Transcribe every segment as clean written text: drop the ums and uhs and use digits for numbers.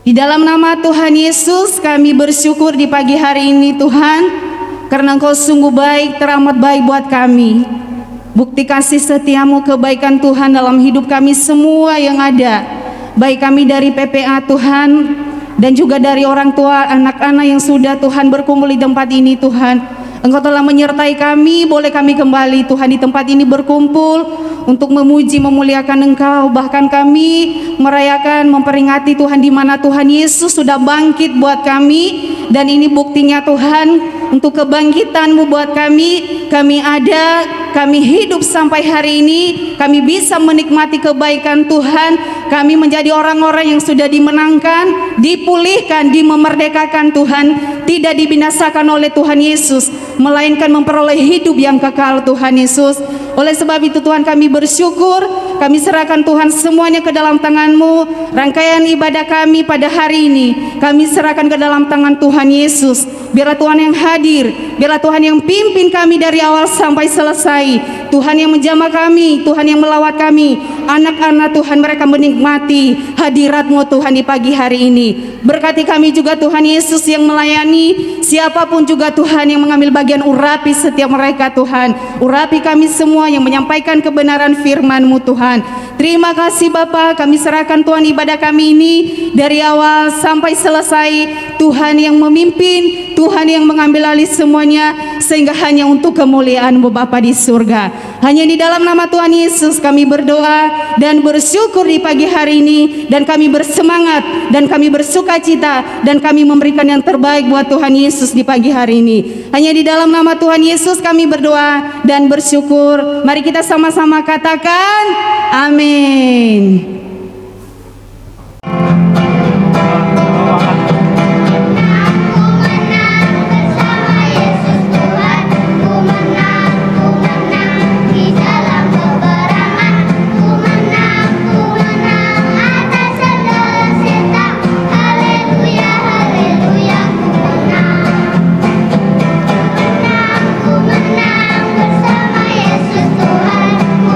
Di dalam nama Tuhan Yesus kami bersyukur di pagi hari ini Tuhan, karena Engkau sungguh baik, teramat baik buat kami. Bukti kasih setiamu, kebaikan Tuhan dalam hidup kami semua yang ada, baik kami dari PPA Tuhan, dan juga dari orang tua, anak-anak yang sudah Tuhan berkumpul di tempat ini Tuhan. Engkau telah menyertai kami, boleh kami kembali Tuhan di tempat ini berkumpul untuk memuji, memuliakan Engkau. Bahkan kami merayakan, memperingati Tuhan di mana Tuhan Yesus sudah bangkit buat kami. Dan ini buktinya Tuhan, untuk kebangkitan-Mu buat kami. Kami ada, kami hidup sampai hari ini, kami bisa menikmati kebaikan Tuhan. Kami menjadi orang-orang yang sudah dimenangkan, dipulihkan, dimerdekakan Tuhan. Tidak dibinasakan oleh Tuhan Yesus, melainkan memperoleh hidup yang kekal Tuhan Yesus. Oleh sebab itu Tuhan, kami bersyukur, kami serahkan Tuhan semuanya ke dalam tangan-Mu. Rangkaian ibadah kami pada hari ini kami serahkan ke dalam tangan Tuhan Yesus. Biarlah Tuhan yang hadir, biarlah Tuhan yang pimpin kami dari awal sampai selesai. Tuhan yang menjamah kami, Tuhan yang melawat kami. Anak-anak Tuhan, mereka menikmati hadirat-Mu Tuhan di pagi hari ini. Berkati kami juga Tuhan Yesus yang melayani, siapapun juga Tuhan yang mengambil bagian, urapi setiap mereka Tuhan. Urapi kami semua yang menyampaikan kebenaran firman-Mu Tuhan. Terima kasih Bapa, kami serahkan Tuhan ibadah kami ini dari awal sampai selesai. Tuhan yang memimpin, Tuhan yang mengambil alih semuanya, sehingga hanya untuk kemuliaan-Mu Bapa di surga. Hanya di dalam nama Tuhan Yesus kami berdoa dan bersyukur di pagi hari ini, dan kami bersemangat dan kami bersuka cita, dan kami memberikan yang terbaik buat Tuhan Yesus di pagi hari ini. Hanya di dalam nama Tuhan Yesus kami berdoa dan bersyukur. Mari kita sama-sama katakan amin. Bersama Yesus Tuhan, ku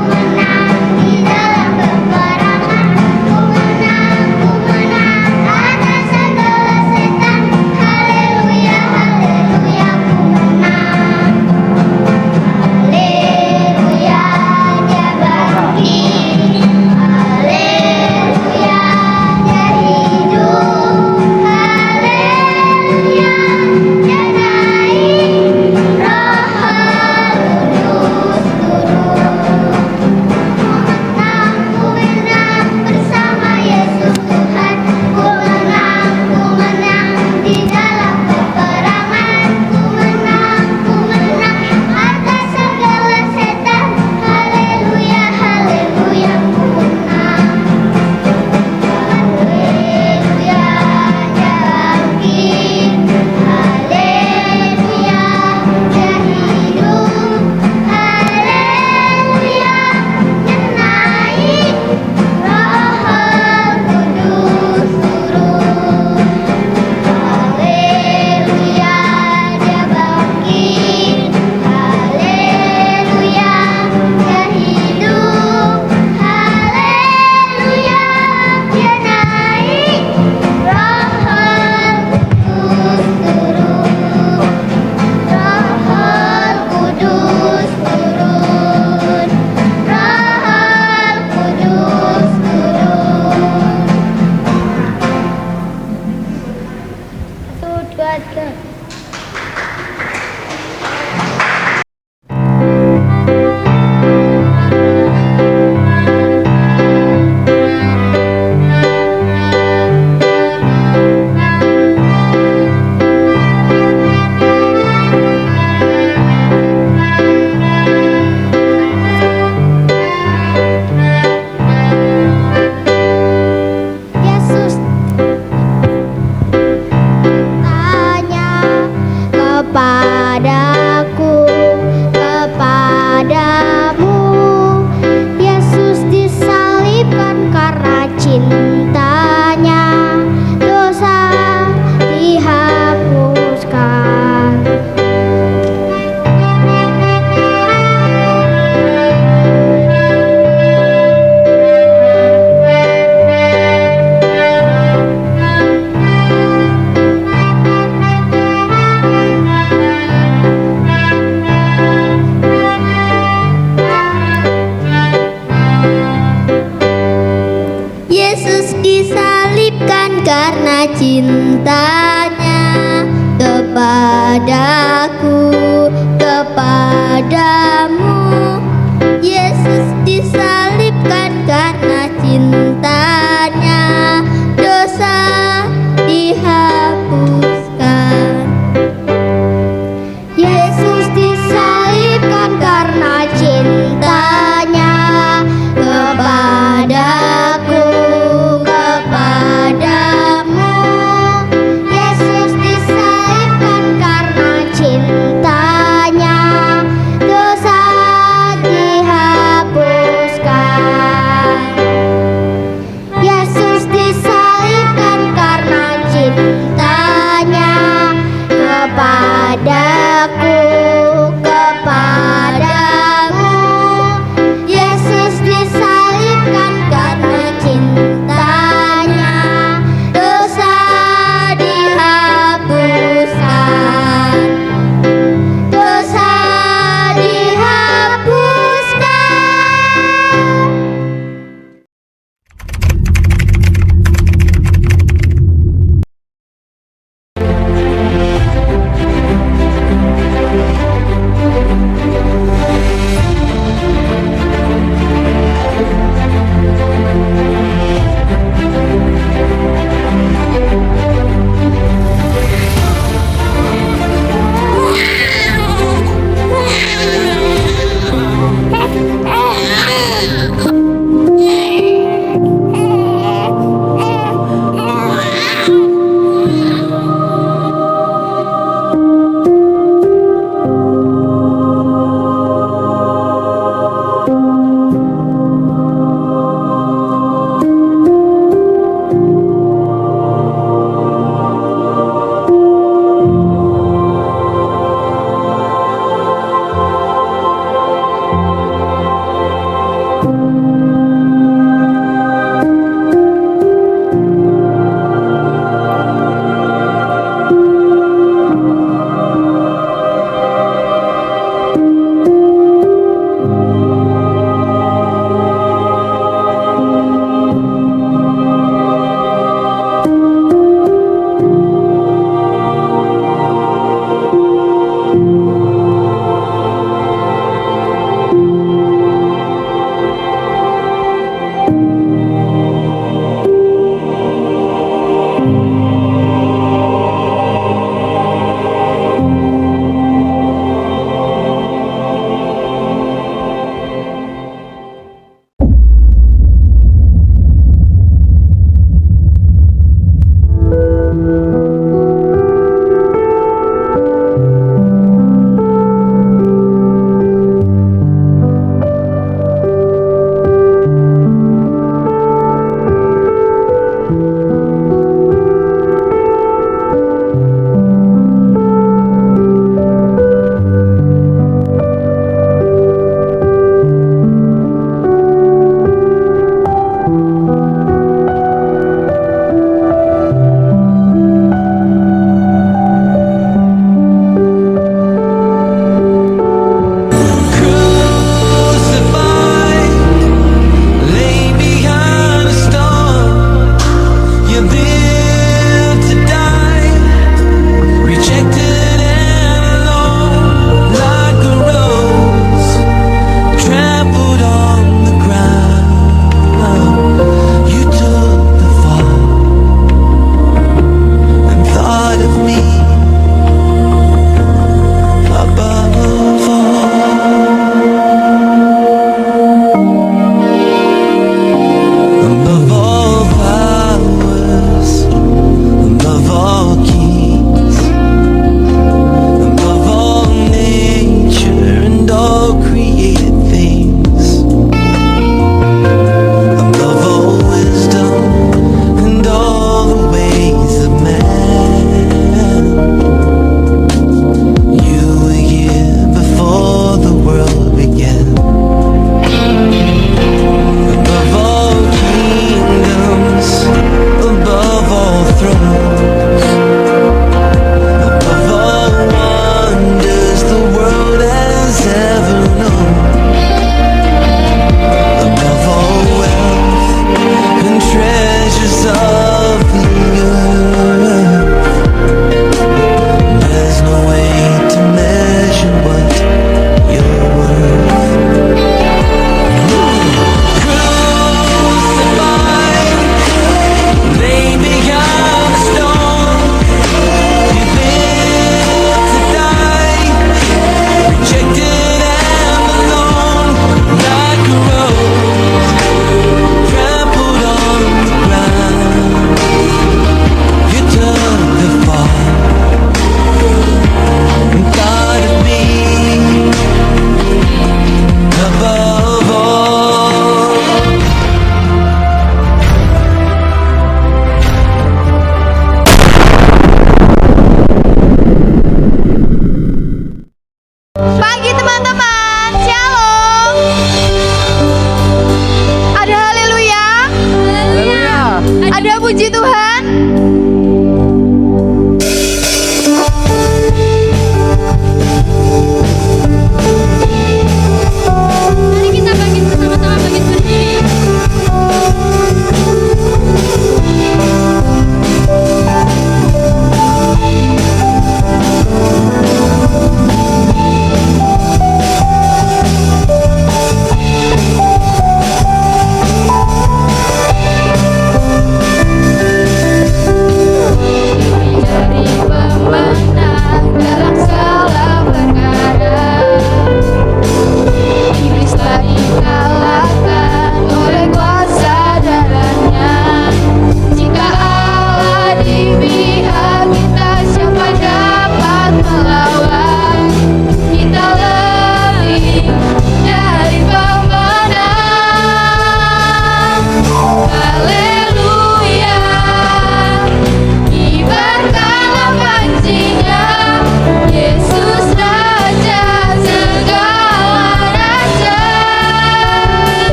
menang di dalam cintanya kepadaku, kepadamu. Yesus disalibkan karena cintanya, dosa dihapuskan. Yesus disalibkan karena cintanya kepadaku, kepadamu. Yesus disalibkan karena cintanya, dosa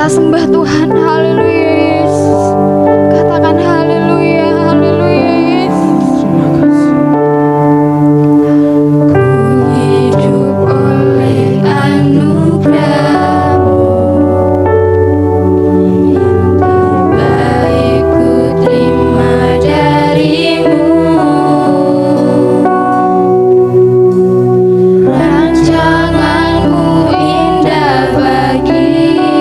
Kita sembah Tuhan, haleluya Yesus. Katakan haleluya, haleluya Yesus. Ku hidup oleh anugerah-Mu, yang terbaik ku terima dari-Mu. Rancangan-Mu indah bagiku,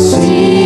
See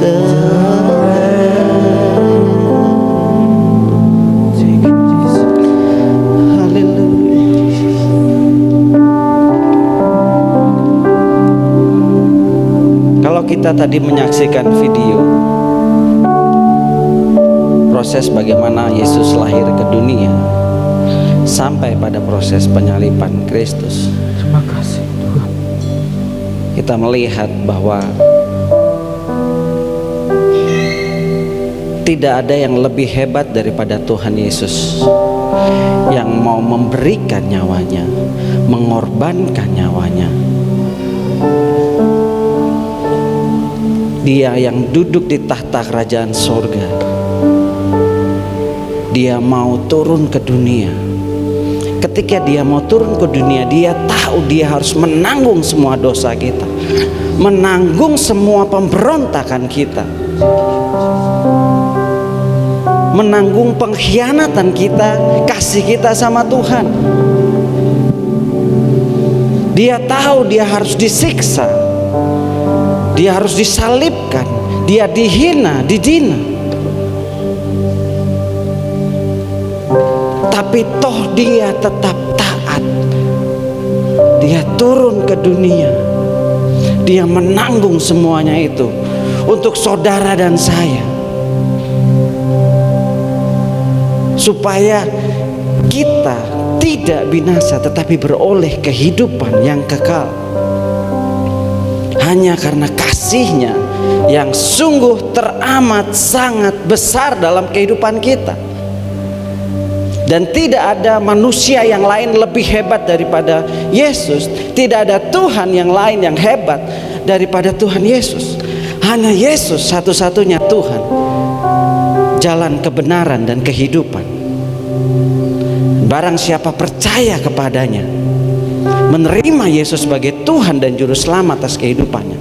Kalau kita tadi menyaksikan video proses bagaimana Yesus lahir ke dunia sampai pada proses penyaliban Kristus, Terima kasih Tuhan. kita melihat bahwa tidak ada yang lebih hebat daripada Tuhan Yesus yang mau memberikan nyawanya, mengorbankan nyawanya. Dia yang duduk di tahta kerajaan sorga, dia mau turun ke dunia. Ketika dia mau turun ke dunia, dia tahu dia harus menanggung semua dosa kita, menanggung semua pemberontakan kita, menanggung pengkhianatan kita, kasih kita sama Tuhan. Dia tahu dia harus disiksa, dia harus disalibkan, dia dihina, didina. Tapi toh dia tetap taat. Dia turun ke dunia, dia menanggung semuanya itu untuk saudara dan saya, supaya kita tidak binasa tetapi beroleh kehidupan yang kekal. Hanya karena kasihnya yang sungguh teramat sangat besar dalam kehidupan kita. Dan tidak ada manusia yang lain lebih hebat daripada Yesus. Tidak ada Tuhan yang lain yang hebat daripada Tuhan Yesus. Hanya Yesus satu-satunya Tuhan, jalan kebenaran dan kehidupan. Barang siapa percaya kepadanya, menerima Yesus sebagai Tuhan dan Juru Selamat atas kehidupannya,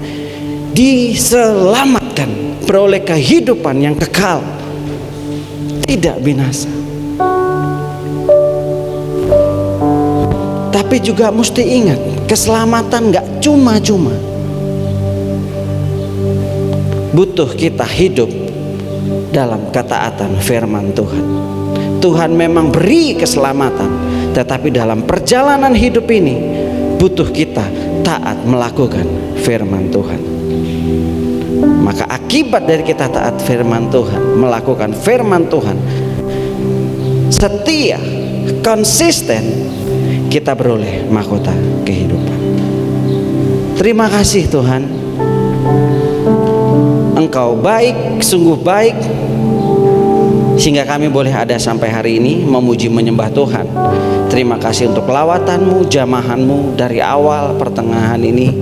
diselamatkan, beroleh kehidupan yang kekal, tidak binasa. Tapi juga mesti ingat, keselamatan gak cuma-cuma. Butuh kita hidup dalam ketaatan firman Tuhan. Tuhan memang beri keselamatan, tetapi dalam perjalanan hidup ini butuh kita taat melakukan firman Tuhan. Maka akibat dari kita taat firman Tuhan, melakukan firman Tuhan, setia, konsisten, kita beroleh mahkota kehidupan. Terima kasih Tuhan, Engkau baik, sungguh baik, sehingga kami boleh ada sampai hari ini memuji menyembah Tuhan. Terima kasih untuk lawatanmu, jamahanmu dari awal pertengahan ini.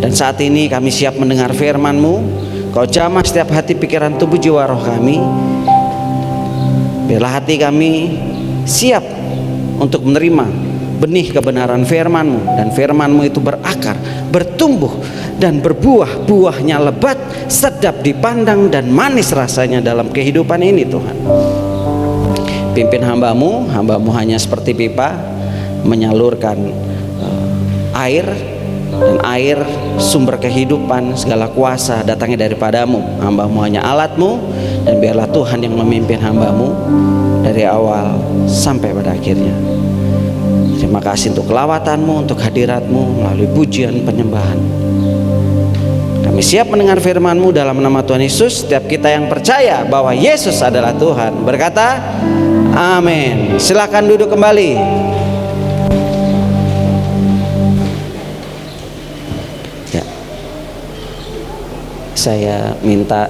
Dan saat ini kami siap mendengar firman-Mu. Kau jamah setiap hati, pikiran, tubuh, jiwa, roh kami. Biarlah hati kami siap untuk menerima benih kebenaran firman-Mu, dan firman-Mu itu berakar, bertumbuh dan berbuah, buahnya lebat, sedap dipandang dan manis rasanya dalam kehidupan ini Tuhan. Pimpin hamba-Mu, hamba-Mu hanya seperti pipa menyalurkan air, dan air sumber kehidupan, segala kuasa datangnya daripada-Mu. Hamba-Mu hanya alat-Mu, dan biarlah Tuhan yang memimpin hamba-Mu dari awal sampai pada akhirnya. Terima kasih untuk kelawatan-Mu, untuk hadirat-Mu melalui pujian penyembahan. Kami siap mendengar firman-Mu dalam nama Tuhan Yesus. Setiap kita yang percaya bahwa Yesus adalah Tuhan berkata amin. Silakan duduk kembali. Ya. Saya minta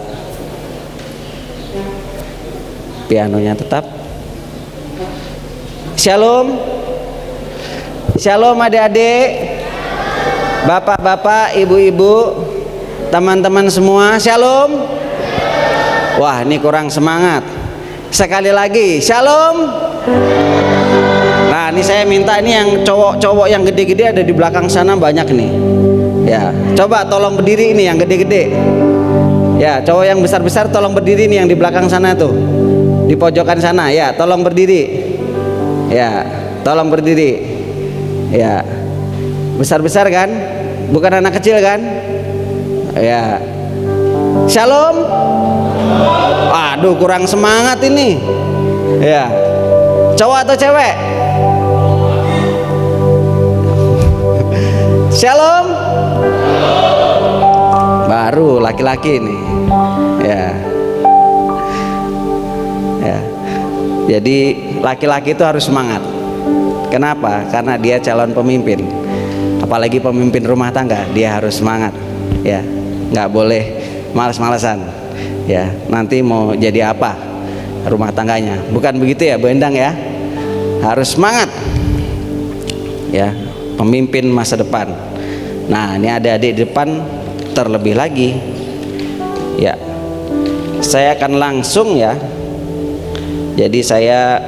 pianonya tetap. Shalom. Shalom adik-adik, bapak-bapak, ibu-ibu, teman-teman semua, shalom. Wah, ini kurang semangat. Sekali lagi, shalom. Nah, ini saya minta ini yang cowok-cowok yang gede-gede ada di belakang sana banyak nih. Ya, coba tolong berdiri ini yang gede-gede. Ya, cowok yang besar-besar tolong berdiri nih yang di belakang sana tuh. Di pojokan sana, ya, tolong berdiri. Ya, tolong berdiri. Ya, besar-besar kan, bukan anak kecil kan? Ya, Shalom. Aduh, kurang semangat ini. Ya. Cowok atau cewek? Shalom. Baru laki-laki nih. Ya. Ya. Jadi laki-laki itu harus semangat. Kenapa? Karena dia calon pemimpin. Apalagi pemimpin rumah tangga, dia harus semangat. Ya, nggak boleh malas-malasan. Ya, nanti mau jadi apa rumah tangganya? Bukan begitu ya, Bu Endang ya? Harus semangat. Ya, pemimpin masa depan. Nah, ini adik-adik di depan terlebih lagi. Ya, saya akan langsung ya. Jadi saya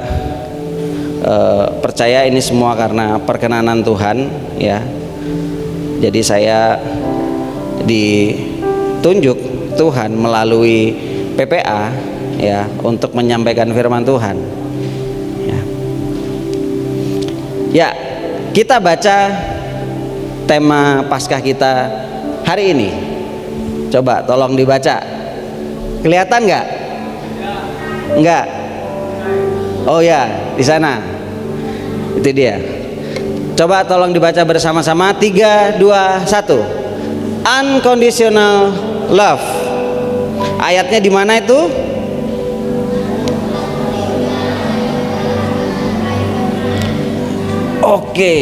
percaya ini semua karena perkenanan Tuhan ya. Jadi saya ditunjuk Tuhan melalui PPA ya untuk menyampaikan firman Tuhan. Ya, ya kita baca tema Paskah kita hari ini. Coba tolong dibaca. Kelihatan nggak? Nggak. Oh ya, di sana. Itu dia. Coba tolong dibaca bersama-sama. 3, 2, 1. Unconditional love. Ayatnya di mana itu? Oke.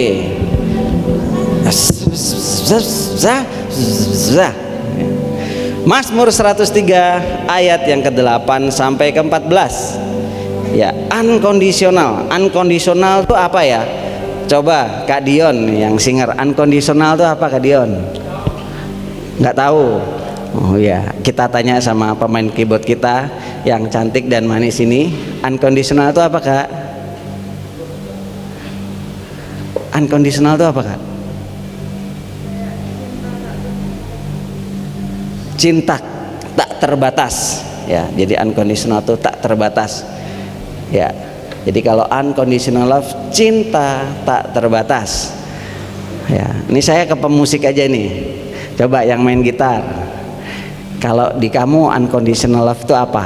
Mazmur 103 ayat yang ke-8 sampai ke-14. Ya, unconditional. Unconditional itu apa ya? Coba Kak Dion yang singer. Unconditional itu apa Kak Dion? Nggak tahu. Oh ya, kita tanya sama pemain keyboard kita yang cantik dan manis ini. Unconditional itu apa Kak? Unconditional itu apa Kak? Cinta tak terbatas. Ya, jadi unconditional itu tak terbatas. Ya, jadi kalau unconditional love, cinta tak terbatas. Ya, ini saya ke pemusik aja nih. Coba yang main gitar. Kalau di kamu unconditional love itu apa?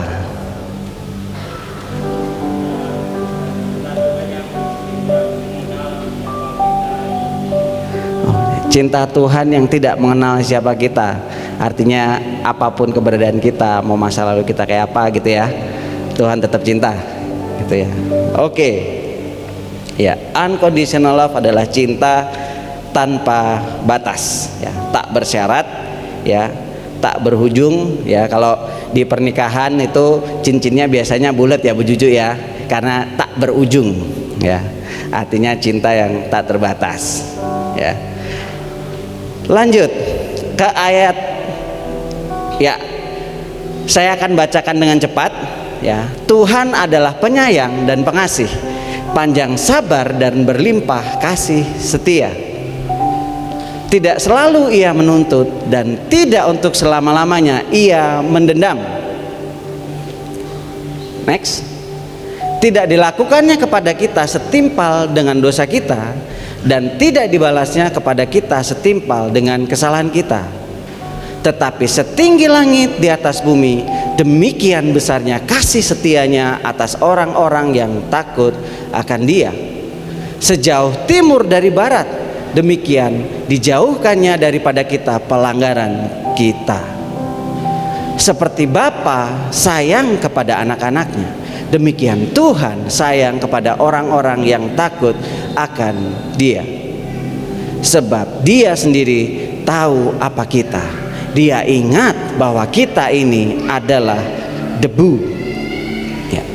Cinta Tuhan yang tidak mengenal siapa kita. Artinya apapun keberadaan kita, mau masa lalu kita kayak apa gitu ya, Tuhan tetap cinta. Gitu ya. Oke. Ya, unconditional love adalah cinta tanpa batas ya, tak bersyarat ya, tak berujung ya. Kalau di pernikahan itu cincinnya biasanya bulat ya Bu Juju ya, karena tak berujung ya. Artinya cinta yang tak terbatas ya. Lanjut ke ayat ya. Saya akan bacakan dengan cepat. Ya, Tuhan adalah penyayang dan pengasih, panjang sabar dan berlimpah kasih setia. Tidak selalu ia menuntut dan tidak untuk selama-lamanya ia mendendam. Next. Tidak dilakukannya kepada kita setimpal dengan dosa kita, dan tidak dibalasnya kepada kita setimpal dengan kesalahan kita. Tetapi setinggi langit di atas bumi, demikian besarnya kasih setianya atas orang-orang yang takut akan Dia. Sejauh timur dari barat, demikian dijauhkannya daripada kita pelanggaran kita. Seperti Bapa sayang kepada anak-anaknya, demikian Tuhan sayang kepada orang-orang yang takut akan Dia. Sebab Dia sendiri tahu apa kita. Dia ingat bahwa kita ini adalah debu. Ya.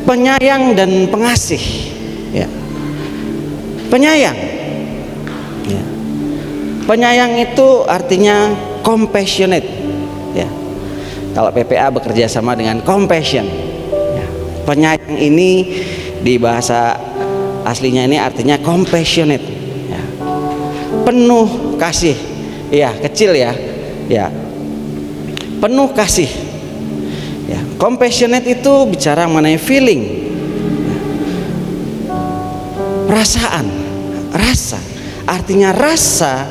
Penyayang dan pengasih. Ya. Penyayang. Ya. Penyayang itu artinya compassionate. Ya. Kalau PPA bekerja sama dengan compassion. Ya. Penyayang ini di bahasa aslinya ini artinya compassionate. Ya. Penuh kasih. Ya, kecil ya. Ya. Penuh kasih. Ya, compassionate itu bicara mengenai feeling. Ya. Perasaan, rasa. Artinya rasa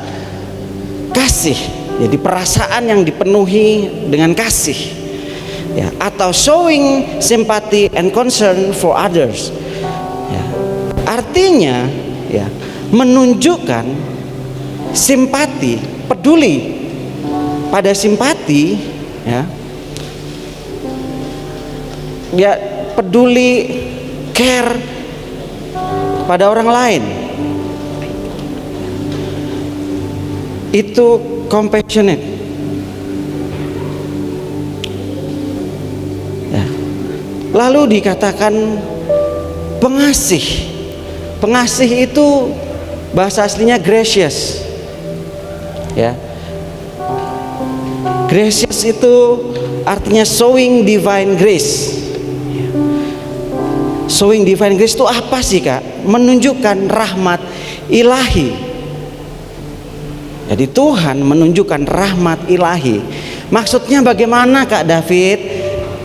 kasih Jadi perasaan yang dipenuhi dengan kasih, ya, atau showing sympathy and concern for others. Ya. Artinya, ya, menunjukkan simpati, peduli pada simpati, ya. Dia peduli, care pada orang lain. Itu compassionate. Ya. Lalu dikatakan pengasih. Pengasih itu bahasa aslinya gracious. Ya. Gracious itu artinya showing divine grace. Showing divine grace itu apa sih, Kak? Menunjukkan rahmat ilahi. Jadi Tuhan menunjukkan rahmat ilahi. Maksudnya bagaimana, Kak David?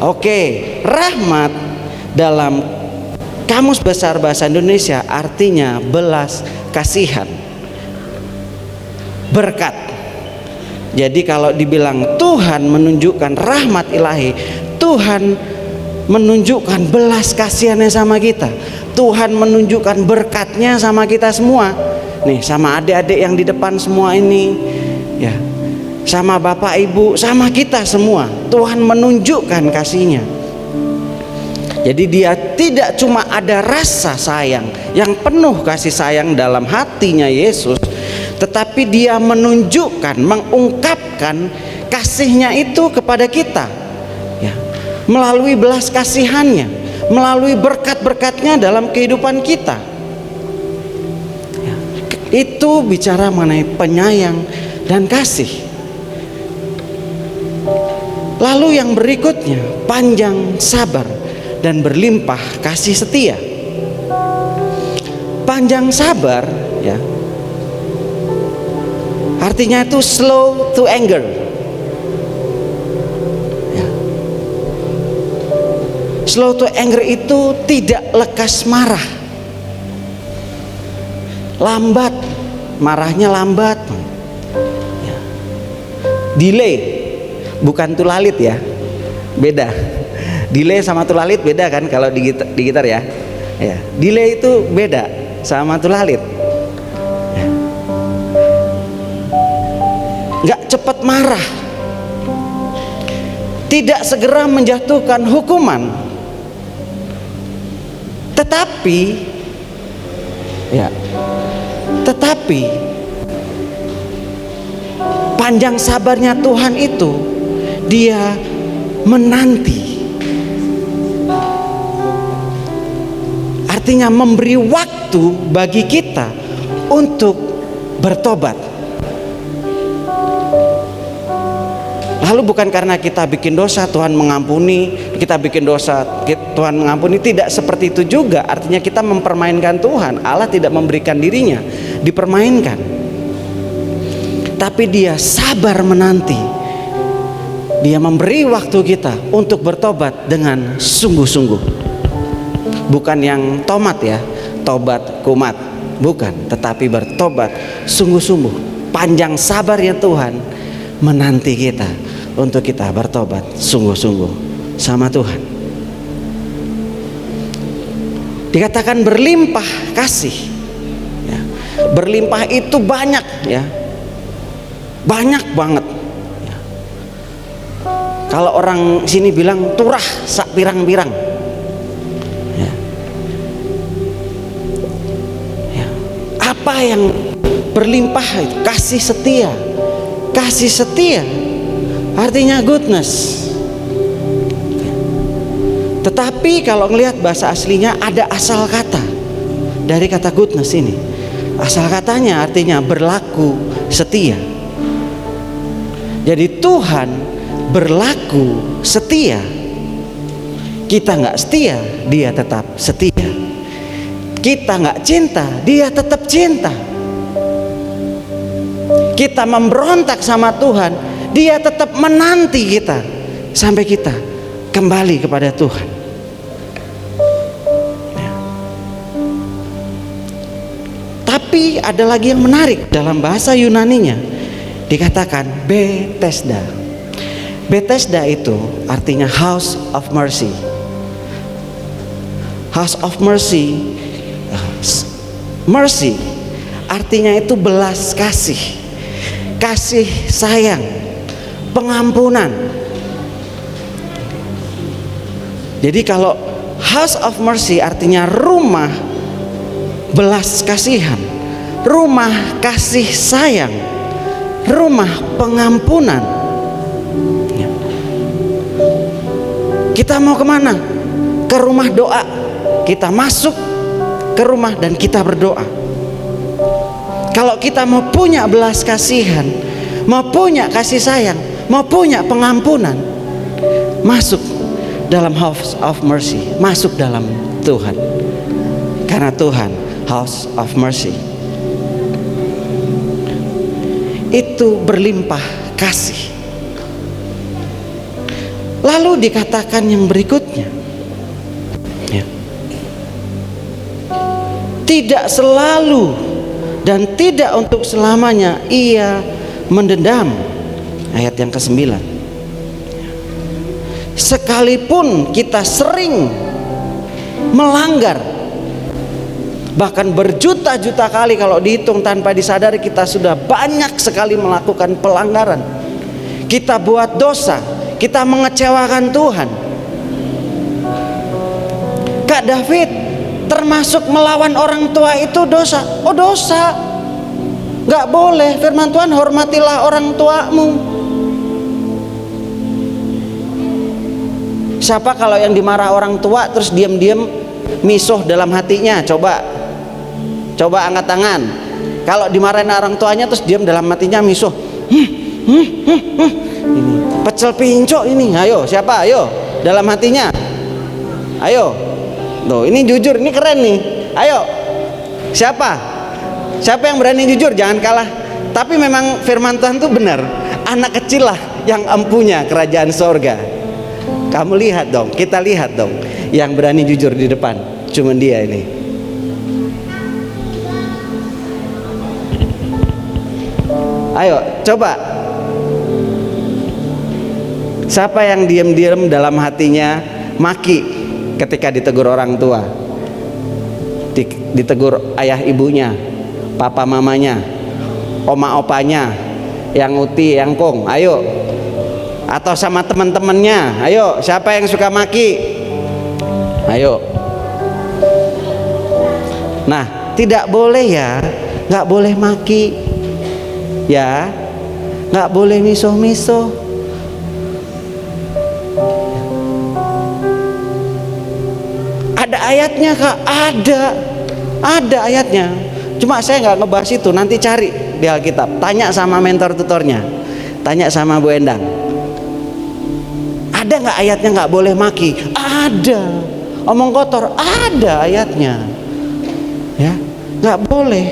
Oke, rahmat dalam Kamus Besar Bahasa Indonesia artinya belas kasihan, berkat. Jadi kalau dibilang Tuhan menunjukkan rahmat ilahi, Tuhan menunjukkan belas kasihannya sama kita. Tuhan menunjukkan berkatnya sama kita semua. Nih, sama adik-adik yang di depan semua ini, ya, sama bapak ibu, sama kita semua. Tuhan menunjukkan kasihnya. Jadi dia tidak cuma ada rasa sayang yang penuh kasih sayang dalam hatinya Yesus, tetapi dia menunjukkan, mengungkapkan kasihnya itu kepada kita, ya, melalui belas kasihannya, melalui berkat-berkatnya dalam kehidupan kita. Itu bicara mengenai penyayang dan kasih. Lalu yang berikutnya, panjang sabar dan berlimpah kasih setia. Panjang sabar, ya, artinya itu slow to anger, ya. Slow to anger itu tidak lekas marah, lambat, marahnya lambat, ya. Delay, bukan tulalit, ya, beda. Delay sama tulalit beda kan kalau di gitar, ya. Ya, delay itu beda sama tulalit. Ya. Nggak cepat marah, tidak segera menjatuhkan hukuman, tetapi, ya, tetapi panjang sabarnya Tuhan itu dia menanti, artinya memberi waktu bagi kita untuk bertobat. Lalu bukan karena kita bikin dosa Tuhan mengampuni, kita bikin dosa Tuhan mengampuni, tidak seperti itu juga. Artinya kita mempermainkan Tuhan. Allah tidak memberikan dirinya dipermainkan, tapi dia sabar menanti. Dia memberi waktu kita untuk bertobat dengan sungguh-sungguh. Bukan yang tomat, ya, tobat kumat, bukan, tetapi bertobat sungguh-sungguh. Panjang sabarnya Tuhan menanti kita untuk kita bertobat sungguh-sungguh sama Tuhan. Dikatakan berlimpah kasih, ya. Berlimpah itu banyak, ya, banyak banget, ya. Kalau orang sini bilang turah sak pirang-pirang, ya. Ya. Apa yang berlimpah itu? Kasih setia. Kasih setia artinya goodness. Tetapi kalau ngelihat bahasa aslinya ada asal kata dari kata goodness ini. Asal katanya artinya berlaku setia. Jadi Tuhan berlaku setia. Kita nggak setia, dia tetap setia. Kita nggak cinta, dia tetap cinta. Kita memberontak sama Tuhan, dia tetap menanti kita sampai kita kembali kepada Tuhan. Ya. Tapi ada lagi yang menarik dalam bahasa Yunaninya. dikatakan Bethesda. Bethesda itu artinya House of Mercy. House of Mercy, mercy artinya itu belas kasih, kasih sayang, pengampunan. Jadi kalau House of Mercy artinya rumah belas kasihan, rumah kasih sayang, rumah pengampunan. Kita mau kemana? Ke rumah doa. Kita masuk ke rumah dan kita berdoa. Kalau kita mau punya belas kasihan, mau punya kasih sayang, mau punya pengampunan, masuk dalam House of Mercy, masuk dalam Tuhan. Karena Tuhan House of Mercy itu berlimpah kasih. Lalu dikatakan yang berikutnya, ya, tidak selalu dan tidak untuk selamanya ia mendendam. Ayat yang ke-9. Sekalipun kita sering melanggar, bahkan berjuta-juta kali, kalau dihitung tanpa disadari kita sudah banyak sekali melakukan pelanggaran. Kita buat dosa, kita mengecewakan Tuhan. Kak David, termasuk melawan orang tua itu dosa? Oh, dosa. Gak boleh. Firman Tuhan, hormatilah orang tuamu. Siapa kalau yang dimarah orang tua terus diam-diam misuh dalam hatinya? Coba angkat tangan. Kalau dimarahin orang tuanya terus diam dalam hatinya misuh. Ini pecel pinco ini. Ayo, siapa? Ayo, dalam hatinya. Ayo. Tuh, ini jujur, ini keren nih. Ayo. Siapa yang berani jujur? Jangan kalah. Tapi memang firman Tuhan itu benar. Anak kecil lah yang empunya kerajaan sorga. Kamu lihat dong, kita lihat dong, yang berani jujur di depan. Cuman dia ini. Ayo, coba. Siapa yang diam-diam dalam hatinya maki ketika ditegur orang tua, ditegur ayah ibunya, papa mamanya, oma opanya, yang uti, yang kong? Ayo. Atau sama teman-temannya? Ayo, siapa yang suka maki? Ayo. Nah, tidak boleh ya, nggak boleh maki, ya, nggak boleh misuh-misuh. Ada ayatnya Kak? Ada ayatnya. Cuma saya nggak ngebahas itu. Nanti cari di Alkitab. Tanya sama mentor tutornya. Tanya sama Bu Endang. Ada nggak ayatnya nggak boleh maki? Ada. Omong kotor? Ada ayatnya. Ya, nggak boleh.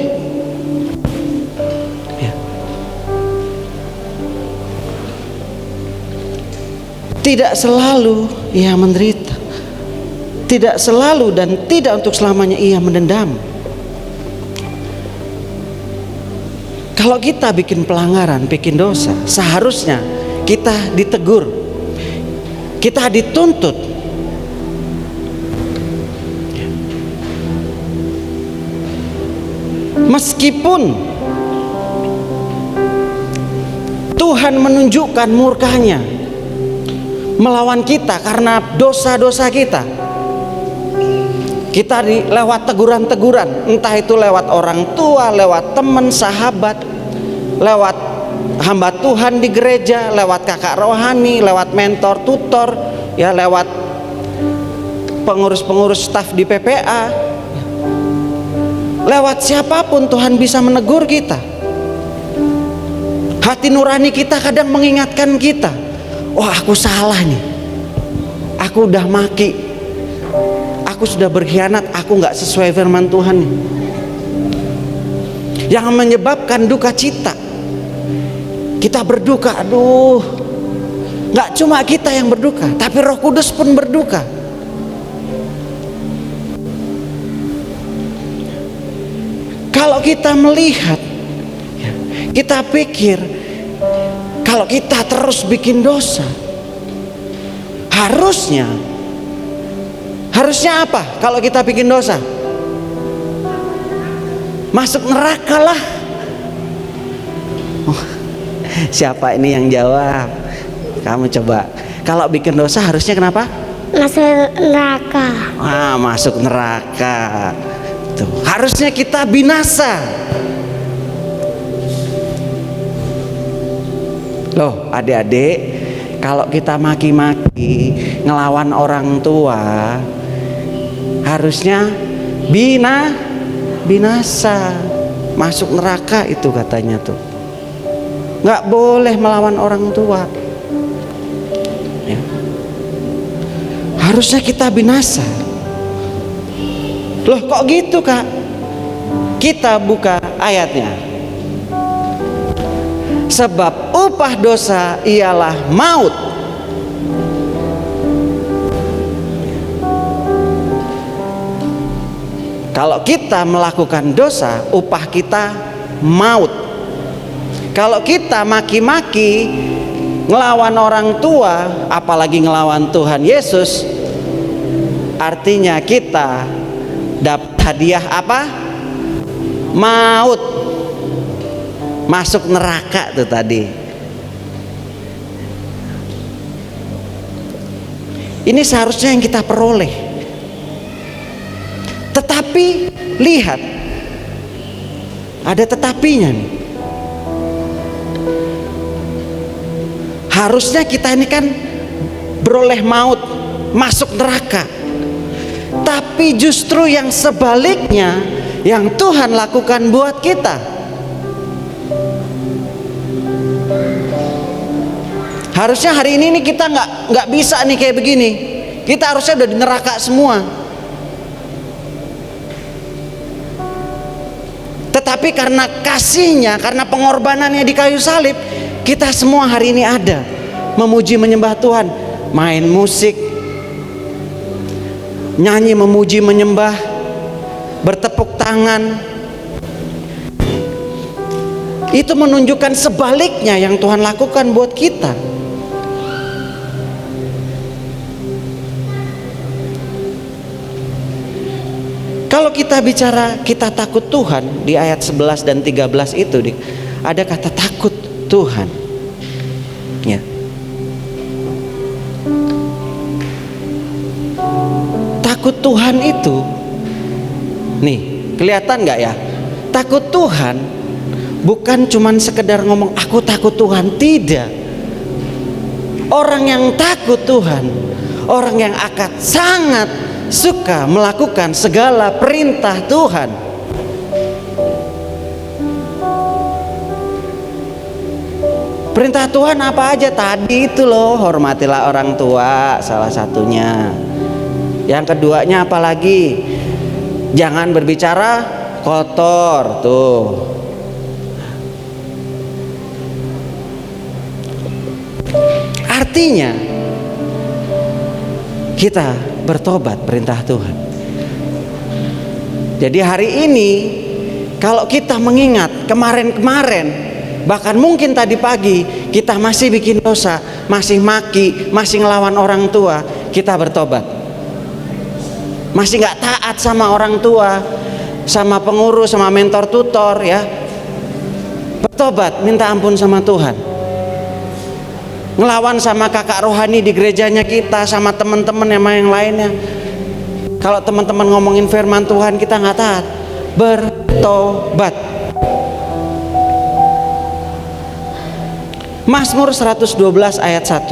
Ya. Tidak selalu ia menderita. Tidak selalu dan tidak untuk selamanya ia mendendam. Kalau kita bikin pelanggaran, bikin dosa, seharusnya kita ditegur, kita dituntut. Meskipun Tuhan menunjukkan murkanya melawan kita karena dosa-dosa kita, kita lewat teguran-teguran, entah itu lewat orang tua, lewat teman, sahabat, lewat hamba Tuhan di gereja, lewat kakak rohani, lewat mentor, tutor, ya, lewat pengurus-pengurus staf di PPA, lewat siapapun Tuhan bisa menegur kita. Hati nurani kita kadang mengingatkan kita, wah, aku salah nih, aku udah maki, aku sudah berkhianat, aku gak sesuai firman Tuhan nih. Yang menyebabkan duka cita, kita berduka. Aduh, gak cuma kita yang berduka, tapi Roh Kudus pun berduka. Kalau kita melihat, kita pikir kalau kita terus bikin dosa, harusnya apa kalau kita bikin dosa? Masuk neraka lah. Siapa ini yang jawab? Kamu coba. Kalau bikin dosa harusnya kenapa? Masuk neraka. Masuk neraka. Tuh, harusnya kita binasa. Loh, adik-adik, kalau kita maki-maki, ngelawan orang tua, harusnya binasa, masuk neraka itu katanya tuh. Nggak boleh melawan orang tua ya. Harusnya kita binasa. Loh kok gitu Kak? Kita buka ayatnya. Sebab upah dosa ialah maut. Kalau kita melakukan dosa, upah kita maut. Kalau kita maki-maki, ngelawan orang tua, apalagi ngelawan Tuhan Yesus, artinya kita dapat hadiah apa? Maut. Masuk neraka tuh tadi. Ini seharusnya yang kita peroleh. Tetapi lihat, ada tetapinya nih. Harusnya kita ini kan beroleh maut, masuk neraka. Tapi justru yang sebaliknya yang Tuhan lakukan buat kita. Harusnya hari ini nih kita nggak bisa nih kayak begini. Kita harusnya udah di neraka semua. Tetapi karena kasihnya, karena pengorbanannya di kayu salib, kita semua hari ini ada memuji menyembah Tuhan, main musik, nyanyi memuji menyembah, bertepuk tangan. Itu menunjukkan sebaliknya yang Tuhan lakukan buat kita. Kalau kita bicara kita takut Tuhan, di ayat 11 dan 13 itu ada kata takut Tuhan ya. Takut Tuhan itu nih, kelihatan gak ya? Takut Tuhan bukan cuman sekedar ngomong aku takut Tuhan, tidak. Orang yang takut Tuhan, orang yang akan sangat suka melakukan segala perintah Tuhan. Perintah Tuhan apa aja tadi itu loh, hormatilah orang tua salah satunya. Yang keduanya apa lagi? Jangan berbicara kotor tuh. Artinya kita bertobat, perintah Tuhan. Jadi hari ini kalau kita mengingat kemarin-kemarin, bahkan mungkin tadi pagi kita masih bikin dosa, masih maki, masih ngelawan orang tua, kita bertobat. Masih gak taat sama orang tua, sama pengurus, sama mentor tutor ya. Bertobat, minta ampun sama Tuhan. Ngelawan sama kakak rohani di gerejanya kita, sama teman-teman yang lainnya. Kalau teman-teman ngomongin firman Tuhan kita nggak taat, bertobat. Mazmur 112 ayat 1.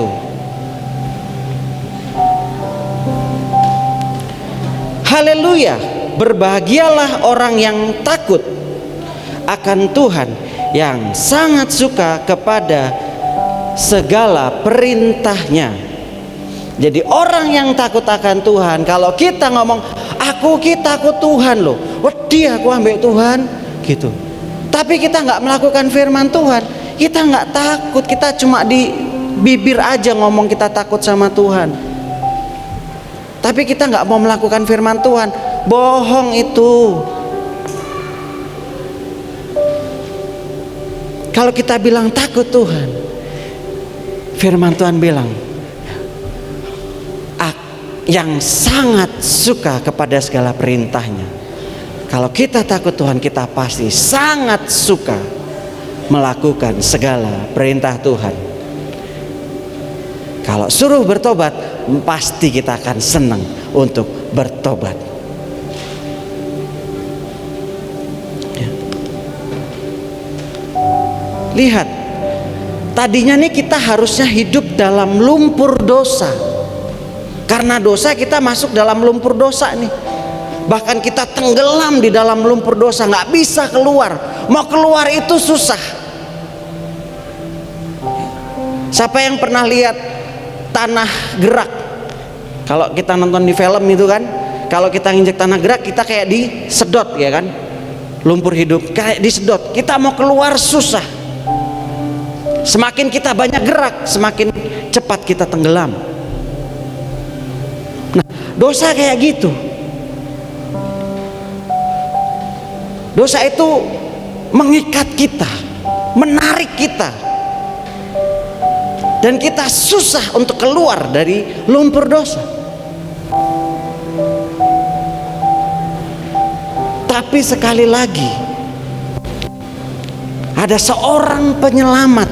Haleluya, berbahagialah orang yang takut akan Tuhan, yang sangat suka kepada segala perintahnya. Jadi orang yang takut akan Tuhan, kalau kita ngomong kita takut Tuhan loh, wedi aku ambil Tuhan gitu, tapi kita nggak melakukan firman Tuhan, kita nggak takut, kita cuma di bibir aja ngomong kita takut sama Tuhan, tapi kita nggak mau melakukan firman Tuhan, bohong itu. Kalau kita bilang takut Tuhan, firman Tuhan bilang, yang sangat suka kepada segala perintahnya. Kalau kita takut Tuhan, kita pasti sangat suka melakukan segala perintah Tuhan. Kalau suruh bertobat, pasti kita akan senang untuk bertobat. Ya. Lihat, tadinya nih kita harusnya hidup dalam lumpur dosa. Karena dosa kita masuk dalam lumpur dosa nih. Bahkan kita tenggelam di dalam lumpur dosa, nggak bisa keluar. Mau keluar itu susah. Siapa yang pernah lihat tanah gerak? Kalau kita nonton di film itu kan, kalau kita nginjek tanah gerak, kita kayak disedot ya kan. Lumpur hidup kayak disedot. Kita mau keluar susah. Semakin kita banyak gerak, semakin cepat kita tenggelam. Nah, dosa kayak gitu. Dosa itu mengikat kita, menarik kita, dan kita susah untuk keluar dari lumpur dosa. Tapi sekali lagi, ada seorang penyelamat,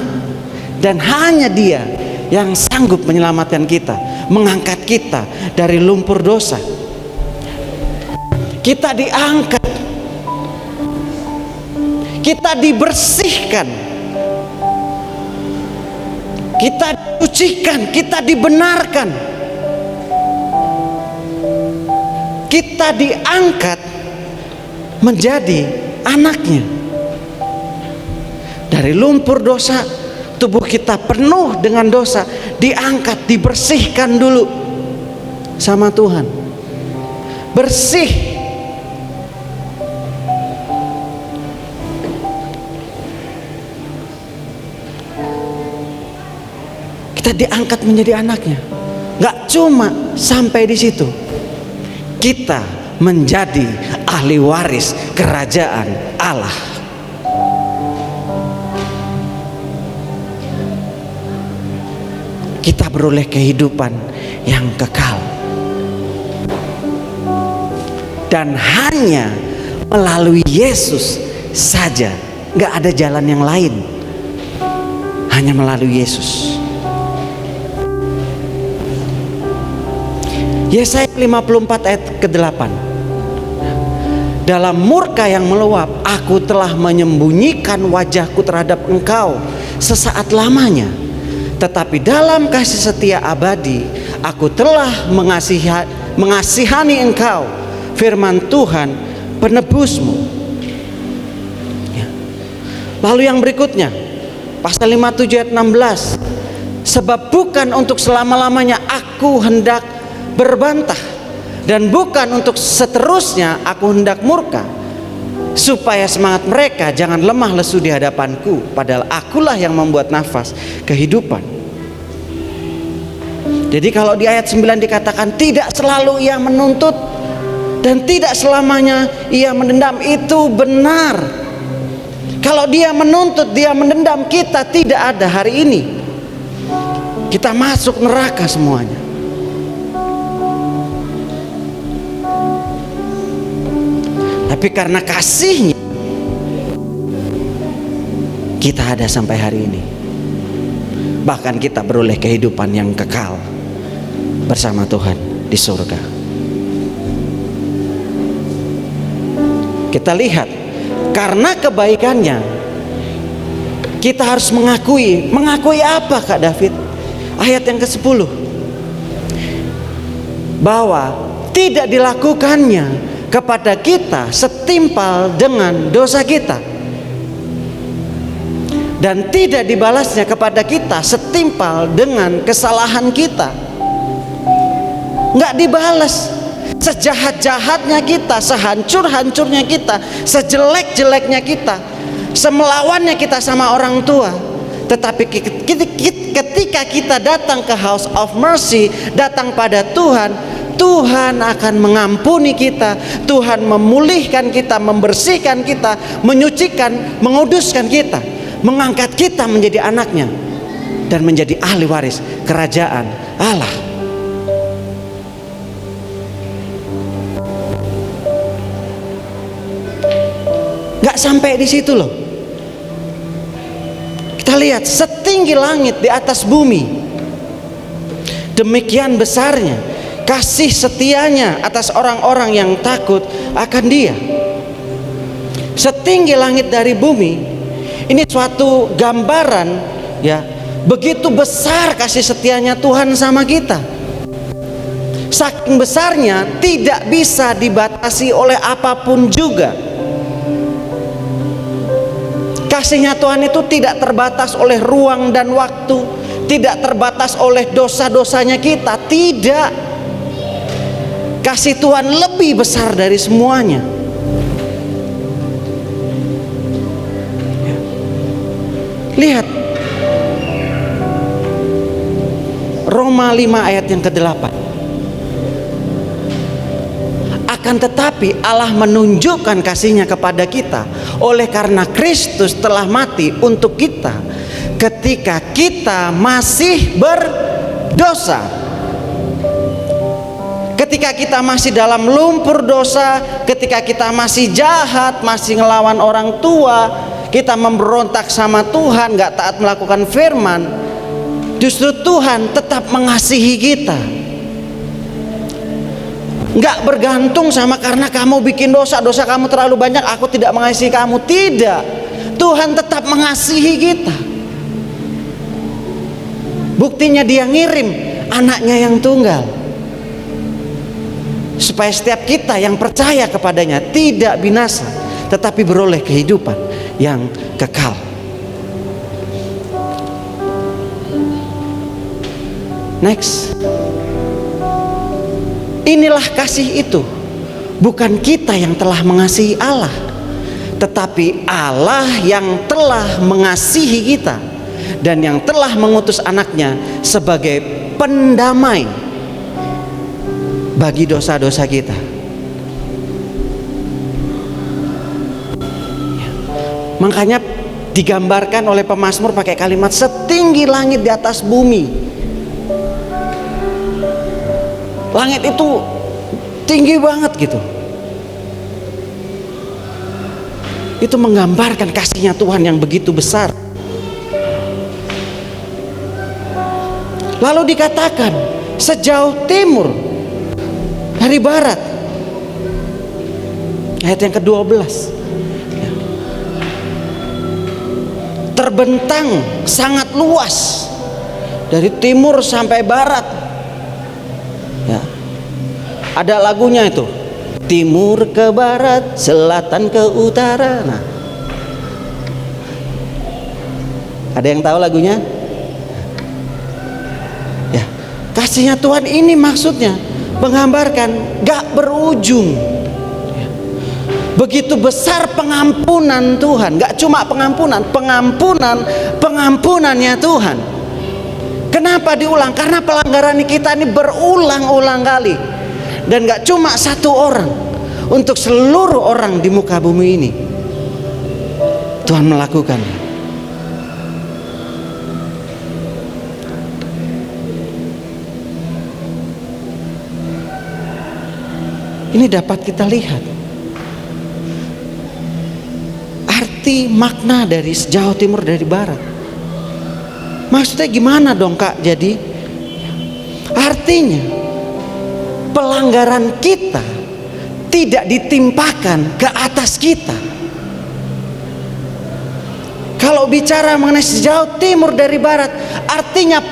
dan hanya Dia yang sanggup menyelamatkan kita, mengangkat kita dari lumpur dosa. Kita diangkat, kita dibersihkan, kita disucikan, kita dibenarkan, kita diangkat menjadi anaknya. Dari lumpur dosa, tubuh kita penuh dengan dosa, diangkat, dibersihkan dulu sama Tuhan. Bersih. Kita diangkat menjadi anaknya. Gak cuma sampai di situ, kita menjadi ahli waris kerajaan Allah. Kita beroleh kehidupan yang kekal, dan hanya melalui Yesus saja. Gak ada jalan yang lain, hanya melalui Yesus. Yesaya 54 ayat ke-8. Dalam murka yang meluap, aku telah menyembunyikan wajahku terhadap engkau sesaat lamanya. Tetapi dalam kasih setia abadi, aku telah mengasihani engkau, firman Tuhan penebusmu. Ya. Lalu yang berikutnya, pasal 57 ayat 16. Sebab bukan untuk selama-lamanya aku hendak berbantah, dan bukan untuk seterusnya aku hendak murka, supaya semangat mereka jangan lemah lesu di hadapanku, padahal akulah yang membuat nafas kehidupan. Jadi kalau di ayat 9 dikatakan tidak selalu Ia menuntut dan tidak selamanya Ia mendendam, itu benar. Kalau Dia menuntut, Dia mendendam, kita tidak ada hari ini. Kita masuk neraka semuanya. Tapi karena kasih-Nya, kita ada sampai hari ini. Bahkan kita beroleh kehidupan yang kekal bersama Tuhan di surga. Kita lihat, karena kebaikan-Nya, kita harus mengakui. Mengakui apa, Kak David? Ayat yang ke-10, bahwa tidak dilakukannya kepada kita setimpal dengan dosa kita, dan tidak dibalasnya kepada kita setimpal dengan kesalahan kita. Nggak dibalas. Sejahat-jahatnya kita, sehancur-hancurnya kita, sejelek-jeleknya kita, semelawannya kita sama orang tua, tetapi ketika kita datang ke House of Mercy, datang pada Tuhan, Tuhan akan mengampuni kita, Tuhan memulihkan kita, membersihkan kita, menyucikan, menguduskan kita, mengangkat kita menjadi anaknya. dan menjadi ahli waris kerajaan Allah. Gak sampai di situ loh. Kita lihat, setinggi langit di atas bumi, demikian besarnya kasih setianya atas orang-orang yang takut akan Dia. Setinggi langit dari bumi, ini suatu gambaran ya, begitu besar kasih setianya Tuhan sama kita. Saking besarnya tidak bisa dibatasi oleh apapun juga. Kasihnya Tuhan itu tidak terbatas oleh ruang dan waktu, tidak terbatas oleh dosa-dosanya kita, tidak. Kasih Tuhan lebih besar dari semuanya. Lihat Roma 5 ayat yang ke-8. Akan tetapi Allah menunjukkan kasih-Nya kepada kita oleh karena Kristus telah mati untuk kita ketika kita masih berdosa. Ketika kita masih dalam lumpur dosa, ketika kita masih jahat, masih ngelawan orang tua, kita memberontak sama Tuhan, gak taat melakukan firman, justru Tuhan tetap mengasihi kita. Gak bergantung sama karena kamu bikin dosa kamu terlalu banyak, aku tidak mengasihi kamu. Tidak, Tuhan tetap mengasihi kita. Buktinya Dia ngirim anaknya yang tunggal, supaya setiap kita yang percaya kepadanya tidak binasa, tetapi beroleh kehidupan yang kekal. Next. Inilah kasih itu. Bukan kita yang telah mengasihi Allah, tetapi Allah yang telah mengasihi kita dan yang telah mengutus anaknya sebagai pendamai bagi dosa-dosa kita. Makanya digambarkan oleh pemazmur pakai kalimat setinggi langit di atas bumi. Langit itu tinggi banget gitu. Itu menggambarkan kasih-Nya Tuhan yang begitu besar. Lalu dikatakan sejauh timur dari barat. Ayat yang ke-12. Terbentang sangat luas dari timur sampai barat. Ya. Ada lagunya itu, timur ke barat, selatan ke utara. Nah, ada yang tahu lagunya? Ya, kasih-Nya Tuhan ini maksudnya menggambarkan gak berujung. Ya. Begitu besar pengampunan Tuhan, gak cuma pengampunannya Tuhan. Kenapa diulang? Karena pelanggaran kita ini berulang-ulang kali. Dan gak cuma satu orang, untuk seluruh orang di muka bumi ini Tuhan melakukan. Ini dapat kita lihat arti makna dari sejauh timur dari barat. Maksudnya gimana dong Kak? Jadi artinya pelanggaran kita tidak ditimpakan ke atas kita. Kalau bicara mengenai sejauh timur dari barat, artinya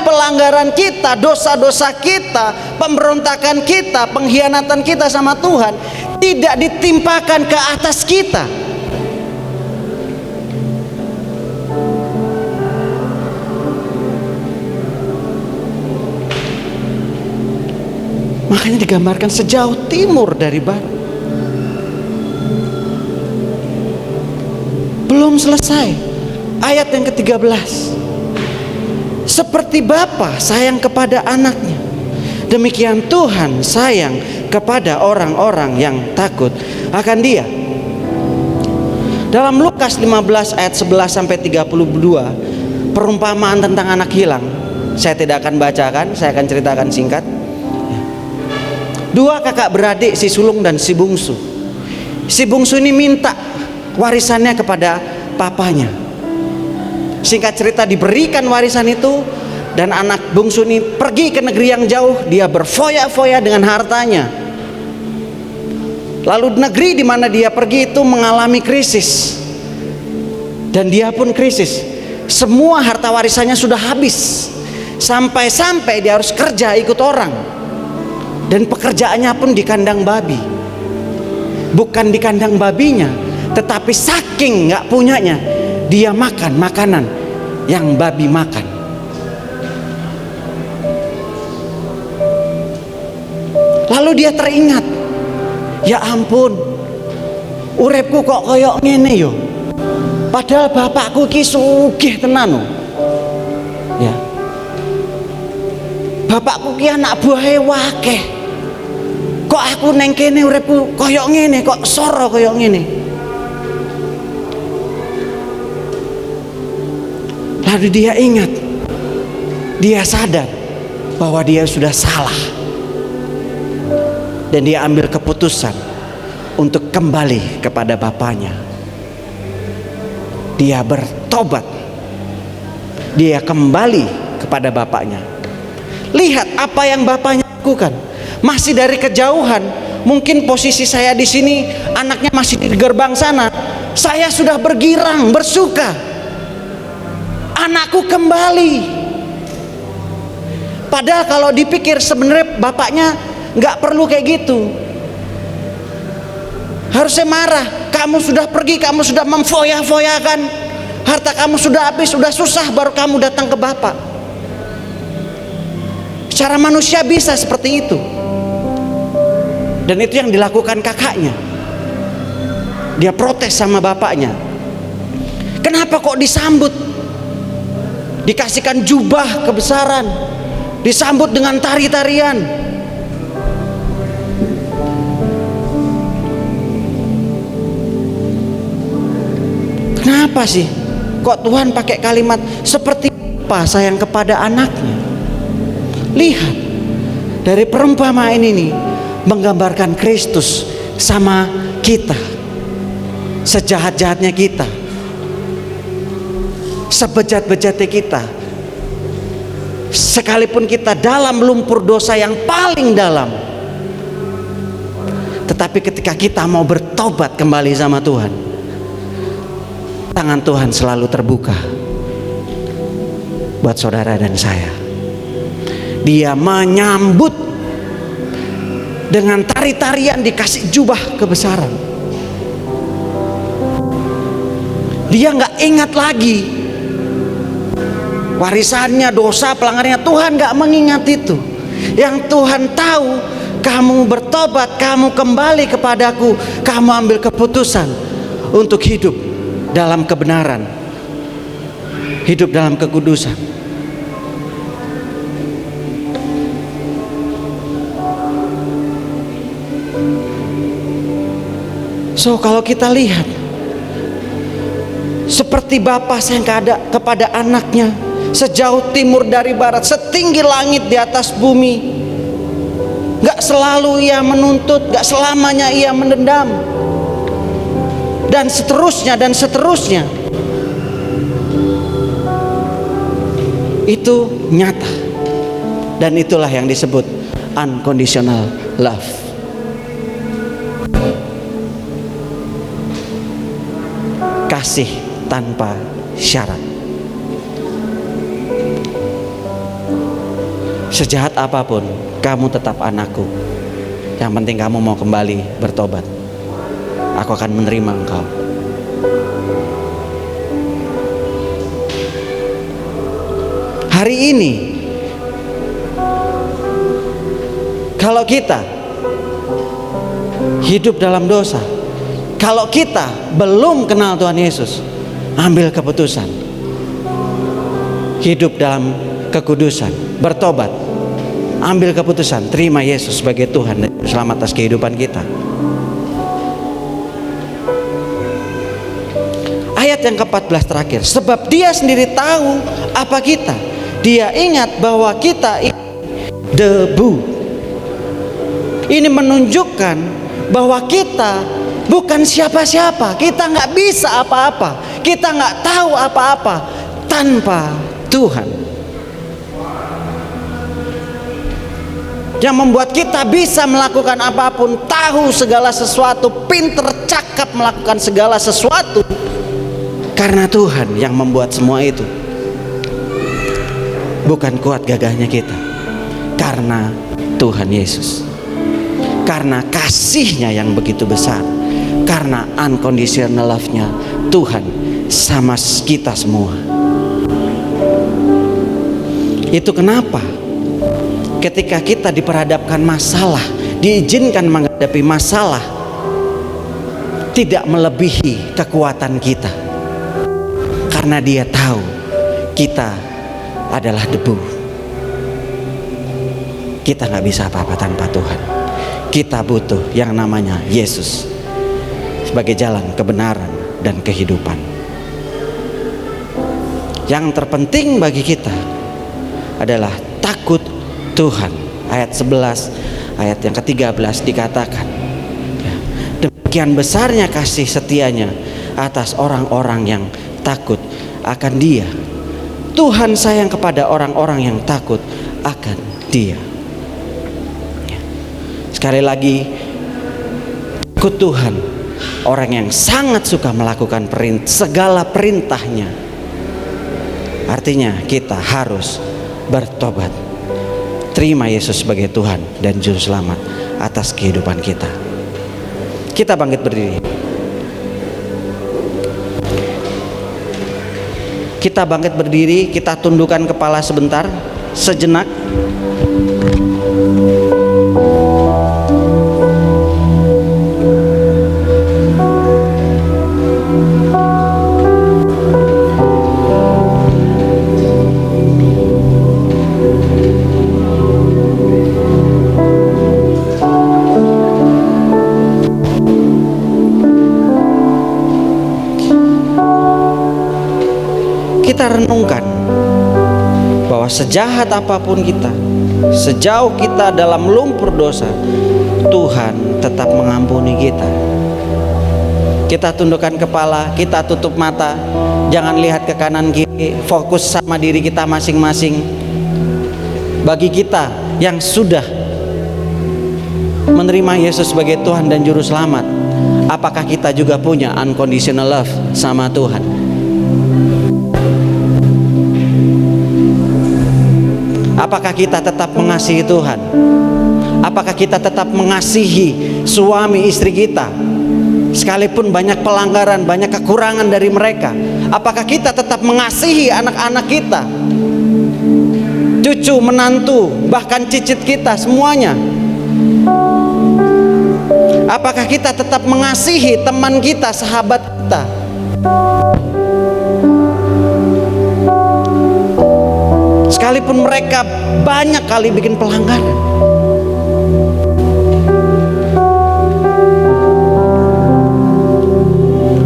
pelanggaran kita, dosa-dosa kita, pemberontakan kita, pengkhianatan kita sama Tuhan tidak ditimpakan ke atas kita. Makanya digambarkan sejauh timur dari barat. Belum selesai. Ayat yang ke-13. Seperti Bapa sayang kepada anaknya, demikian Tuhan sayang kepada orang-orang yang takut akan Dia. Dalam Lukas 15 ayat 11 sampai 32, perumpamaan tentang anak hilang. Saya tidak akan bacakan, saya akan ceritakan singkat. Dua kakak beradik, si sulung dan si bungsu. Si bungsu ini minta warisannya kepada papanya. Singkat cerita, diberikan warisan itu, dan anak bungsu ini pergi ke negeri yang jauh. Dia berfoya-foya dengan hartanya. Lalu negeri di mana dia pergi itu mengalami krisis, dan dia pun krisis. Semua harta warisannya sudah habis, sampai-sampai dia harus kerja ikut orang, dan pekerjaannya pun di kandang babi. Bukan di kandang babinya, tetapi saking nggak punyanya, dia makan makanan yang babi makan. Lalu dia teringat, ya ampun, uripku kok koyok ngene yo. Padahal bapakku ki sugih tenan no. Ya. Bapakku ki anak buahe wakeh. Kok aku neng kene uripku koyok ngene, kok soro koyok ngene. Lalu dia ingat, dia sadar bahwa dia sudah salah, dan dia ambil keputusan untuk kembali kepada bapaknya. Dia bertobat, dia kembali kepada bapaknya. Lihat apa yang bapaknya lakukan. Masih dari kejauhan, mungkin posisi saya di sini, anaknya masih di gerbang sana. Saya sudah bergirang, bersuka. Anakku kembali. Padahal kalau dipikir sebenarnya bapaknya nggak perlu kayak gitu. Harusnya marah. Kamu sudah pergi, kamu sudah memfoya-foyakan, harta kamu sudah habis, sudah susah, baru kamu datang ke bapak. Secara manusia bisa seperti itu. Dan itu yang dilakukan kakaknya. Dia protes sama bapaknya. Kenapa kok disambut? Dikasihkan jubah kebesaran, disambut dengan tari-tarian. Kenapa sih kok Tuhan pakai kalimat seperti apa sayang kepada anaknya? Lihat, dari perumpamaan ini menggambarkan Kristus sama kita. Sejahat-jahatnya kita, sebejat-bejatnya kita, sekalipun kita dalam lumpur dosa yang paling dalam, tetapi ketika kita mau bertobat kembali sama Tuhan, tangan Tuhan selalu terbuka buat saudara dan saya. Dia menyambut dengan tari-tarian, dikasih jubah kebesaran. Dia nggak ingat lagi warisannya, dosa, pelanggarannya. Tuhan nggak mengingat itu. Yang Tuhan tahu, kamu bertobat, kamu kembali kepadaku, kamu ambil keputusan untuk hidup dalam kebenaran, hidup dalam kekudusan. So kalau kita lihat, seperti bapa sayang kepada anaknya, sejauh timur dari barat, setinggi langit di atas bumi. Gak selalu ia menuntut, gak selamanya ia mendendam, dan seterusnya dan seterusnya. Itu nyata, dan itulah yang disebut unconditional love. Kasih tanpa syarat. Sejahat apapun, kamu tetap anakku. Yang penting kamu mau kembali bertobat, aku akan menerima engkau. Hari ini, kalau kita hidup dalam dosa, kalau kita belum kenal Tuhan Yesus, ambil keputusan hidup dalam kekudusan, bertobat, ambil keputusan terima Yesus sebagai Tuhan dan Selamat atas kehidupan kita. Ayat yang ke-14 terakhir, sebab dia sendiri tahu apa kita. Dia ingat bahwa kita ini debu. Ini menunjukkan bahwa kita bukan siapa-siapa. Kita nggak bisa apa-apa. Kita nggak tahu apa-apa tanpa Tuhan. Yang membuat kita bisa melakukan apapun, tahu segala sesuatu, pinter, cakap melakukan segala sesuatu, karena Tuhan yang membuat semua itu. Bukan kuat gagahnya kita, karena Tuhan Yesus, karena kasihnya yang begitu besar, karena unconditional love-nya Tuhan sama kita semua. Itu kenapa ketika kita diperhadapkan masalah, diizinkan menghadapi masalah, tidak melebihi kekuatan kita, karena Dia tahu kita adalah debu. Kita nggak bisa apa-apa tanpa Tuhan. Kita butuh yang namanya Yesus sebagai jalan kebenaran dan kehidupan. Yang terpenting bagi kita adalah takut Tuhan. Ayat 11, ayat yang ke-13 dikatakan, demikian besarnya kasih setianya atas orang-orang yang takut akan Dia. Tuhan sayang kepada orang-orang yang takut akan Dia. Sekali lagi, takut Tuhan, orang yang sangat suka melakukan segala perintahnya. Artinya kita harus bertobat, terima Yesus sebagai Tuhan dan Juru Selamat atas kehidupan kita. Kita bangkit berdiri. Kita bangkit berdiri, kita tundukkan kepala sebentar, sejenak. Kita renungkan bahwa sejahat apapun kita, sejauh kita dalam lumpur dosa, Tuhan tetap mengampuni kita. Kita tundukkan kepala, kita tutup mata, jangan lihat ke kanan kiri, fokus sama diri kita masing-masing. Bagi kita yang sudah menerima Yesus sebagai Tuhan dan Juru Selamat, apakah kita juga punya unconditional love sama Tuhan? Apakah kita tetap mengasihi Tuhan? Apakah kita tetap mengasihi suami istri kita sekalipun banyak pelanggaran, banyak kekurangan dari mereka? Apakah kita tetap mengasihi anak-anak kita, cucu, menantu, bahkan cicit kita semuanya? Apakah kita tetap mengasihi teman kita, sahabat kita? Sekalipun mereka banyak kali bikin pelanggaran.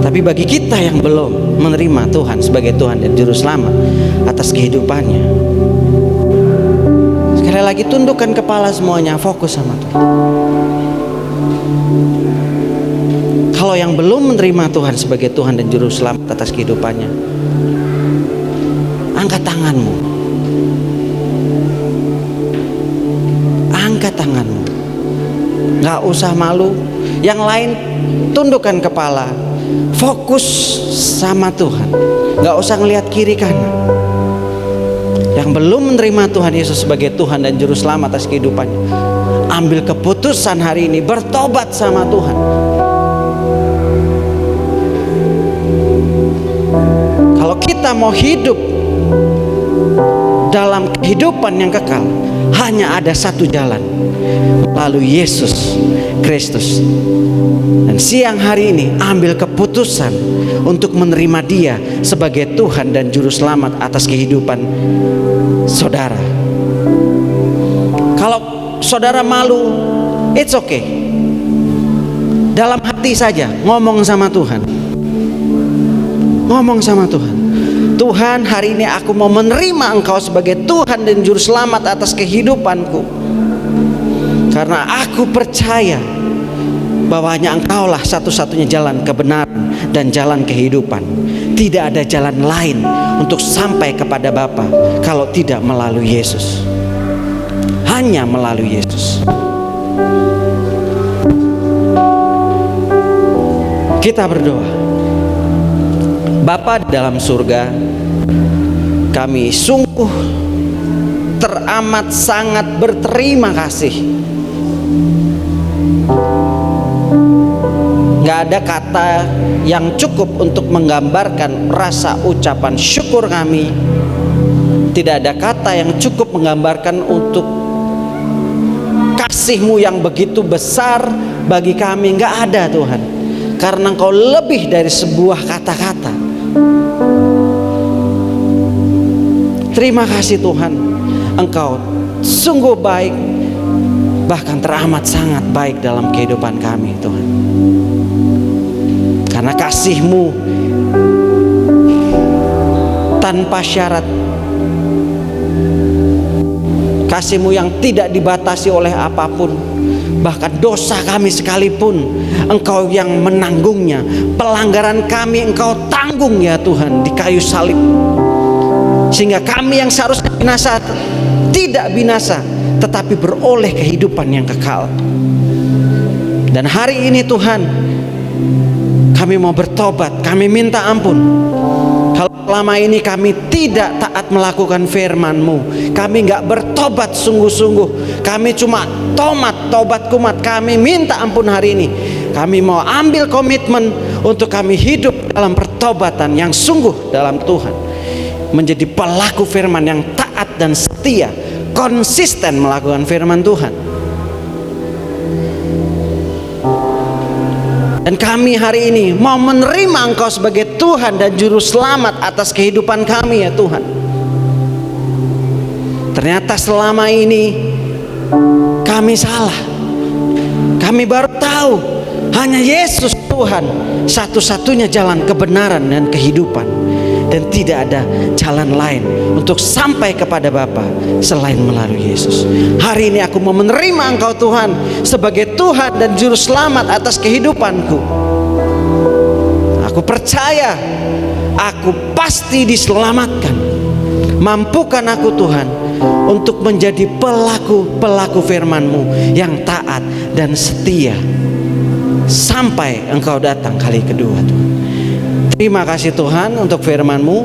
Tapi bagi kita yang belum menerima Tuhan sebagai Tuhan dan Juru Selamat atas kehidupannya, sekali lagi tundukkan kepala semuanya, fokus sama Tuhan. Kalau yang belum menerima Tuhan sebagai Tuhan dan Juru Selamat atas kehidupannya, angkat tanganmu. Angkat tanganmu, gak usah malu. Yang lain tundukkan kepala, fokus sama Tuhan, gak usah ngelihat kiri kanan. Yang belum menerima Tuhan Yesus sebagai Tuhan dan Juru Selamat atas kehidupannya, ambil keputusan hari ini, bertobat sama Tuhan. Kalau kita mau hidup dalam kehidupan yang kekal, hanya ada satu jalan, melalui Yesus Kristus. Dan siang hari ini ambil keputusan untuk menerima Dia sebagai Tuhan dan Juru Selamat atas kehidupan saudara. Kalau saudara malu, it's okay. Dalam hati saja ngomong sama Tuhan. Ngomong sama Tuhan. Tuhan, hari ini aku mau menerima Engkau sebagai Tuhan dan Juru Selamat atas kehidupanku. Karena aku percaya bahwa hanya Engkaulah satu-satunya jalan kebenaran dan jalan kehidupan. Tidak ada jalan lain untuk sampai kepada Bapa kalau tidak melalui Yesus. Hanya melalui Yesus. Kita berdoa. Bapa di dalam surga, kami sungguh teramat sangat berterima kasih. Gak ada kata yang cukup untuk menggambarkan rasa ucapan syukur kami. Tidak ada kata yang cukup menggambarkan untuk kasih-Mu yang begitu besar bagi kami. Gak ada Tuhan. Karena Engkau lebih dari sebuah kata-kata. Terima kasih Tuhan. Engkau sungguh baik, bahkan teramat sangat baik dalam kehidupan kami Tuhan. Karena kasih-Mu tanpa syarat, kasih-Mu yang tidak dibatasi oleh apapun, bahkan dosa kami sekalipun Engkau yang menanggungnya. Pelanggaran kami Engkau tanggung ya Tuhan di kayu salib, sehingga kami yang seharusnya binasa tidak binasa, tetapi beroleh kehidupan yang kekal. Dan hari ini Tuhan, kami mau bertobat, kami minta ampun. Kalau selama ini kami tidak taat melakukan firman-Mu, kami gak bertobat sungguh-sungguh, kami cuma tobat kumat, kami minta ampun hari ini. Kami mau ambil komitmen untuk kami hidup dalam pertobatan yang sungguh dalam Tuhan, menjadi pelaku firman yang taat dan setia, konsisten melakukan firman Tuhan. Dan kami hari ini mau menerima Engkau sebagai Tuhan dan Juru Selamat atas kehidupan kami ya Tuhan. Ternyata selama ini kami salah. Kami baru tahu hanya Yesus Tuhan satu-satunya jalan kebenaran dan kehidupan. Dan tidak ada jalan lain untuk sampai kepada Bapa selain melalui Yesus. Hari ini aku mau menerima Engkau Tuhan sebagai Tuhan dan Juru Selamat atas kehidupanku. Aku percaya aku pasti diselamatkan. Mampukan aku Tuhan untuk menjadi pelaku firman-Mu yang taat dan setia sampai Engkau datang kali kedua Tuhan. Terima kasih Tuhan untuk firman-Mu.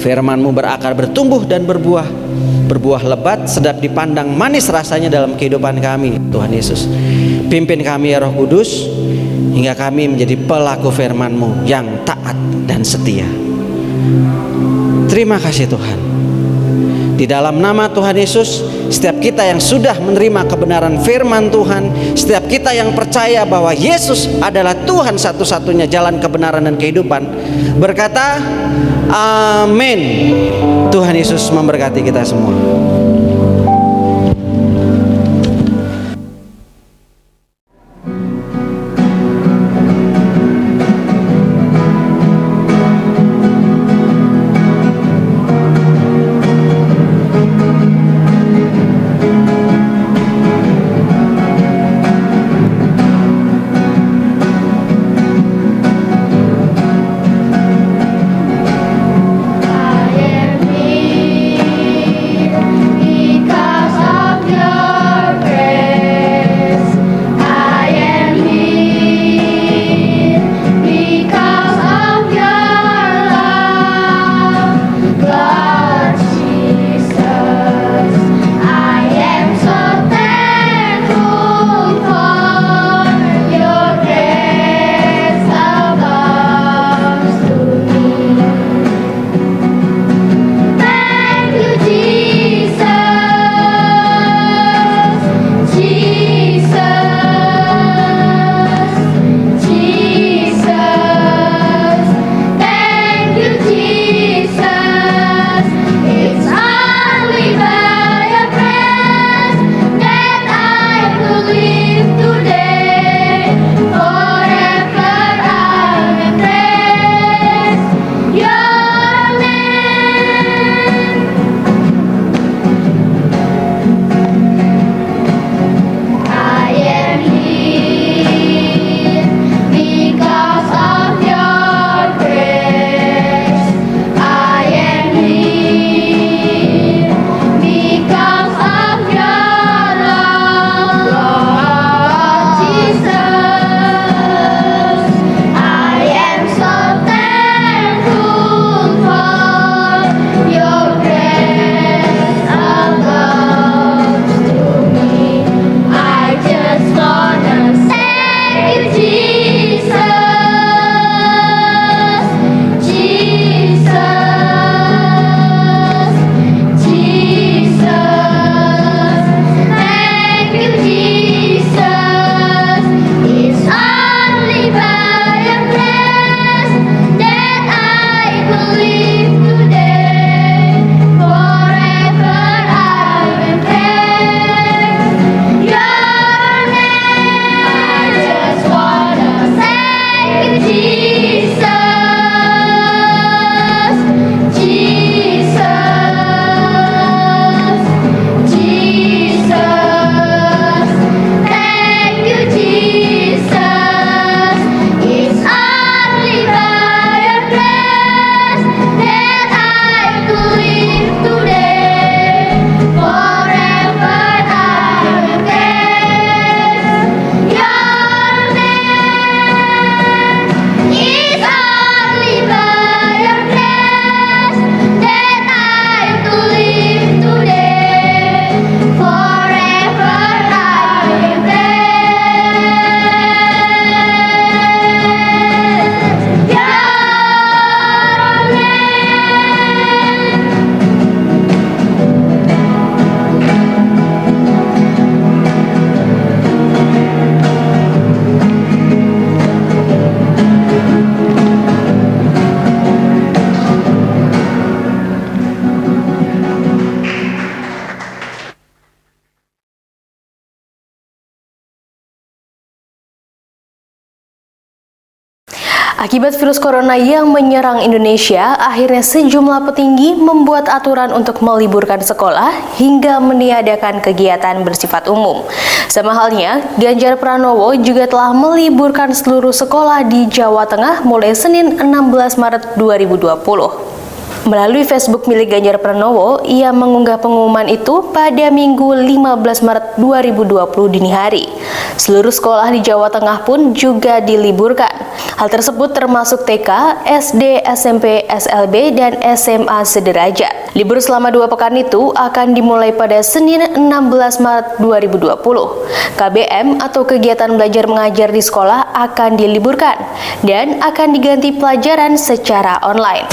Firman-Mu berakar, bertumbuh dan berbuah lebat, sedap dipandang, manis rasanya dalam kehidupan kami Tuhan Yesus. Pimpin kami ya Roh Kudus, hingga kami menjadi pelaku firman-Mu yang taat dan setia. Terima kasih Tuhan. Di dalam nama Tuhan Yesus, setiap kita yang sudah menerima kebenaran firman Tuhan, setiap kita yang percaya bahwa Yesus adalah Tuhan satu-satunya jalan kebenaran dan kehidupan, berkata amin. Tuhan Yesus memberkati kita semua. I am here. Akibat virus corona yang menyerang Indonesia, akhirnya sejumlah petinggi membuat aturan untuk meliburkan sekolah hingga meniadakan kegiatan bersifat umum. Sama halnya, Ganjar Pranowo juga telah meliburkan seluruh sekolah di Jawa Tengah mulai Senin 16 Maret 2020. Melalui Facebook milik Ganjar Pranowo, ia mengunggah pengumuman itu pada Minggu 15 Maret 2020 dini hari. Seluruh sekolah di Jawa Tengah pun juga diliburkan. Hal tersebut termasuk TK, SD, SMP, SLB, dan SMA sederajat. Libur selama 2 pekan itu akan dimulai pada Senin 16 Maret 2020. KBM atau kegiatan belajar mengajar di sekolah akan diliburkan dan akan diganti pelajaran secara online.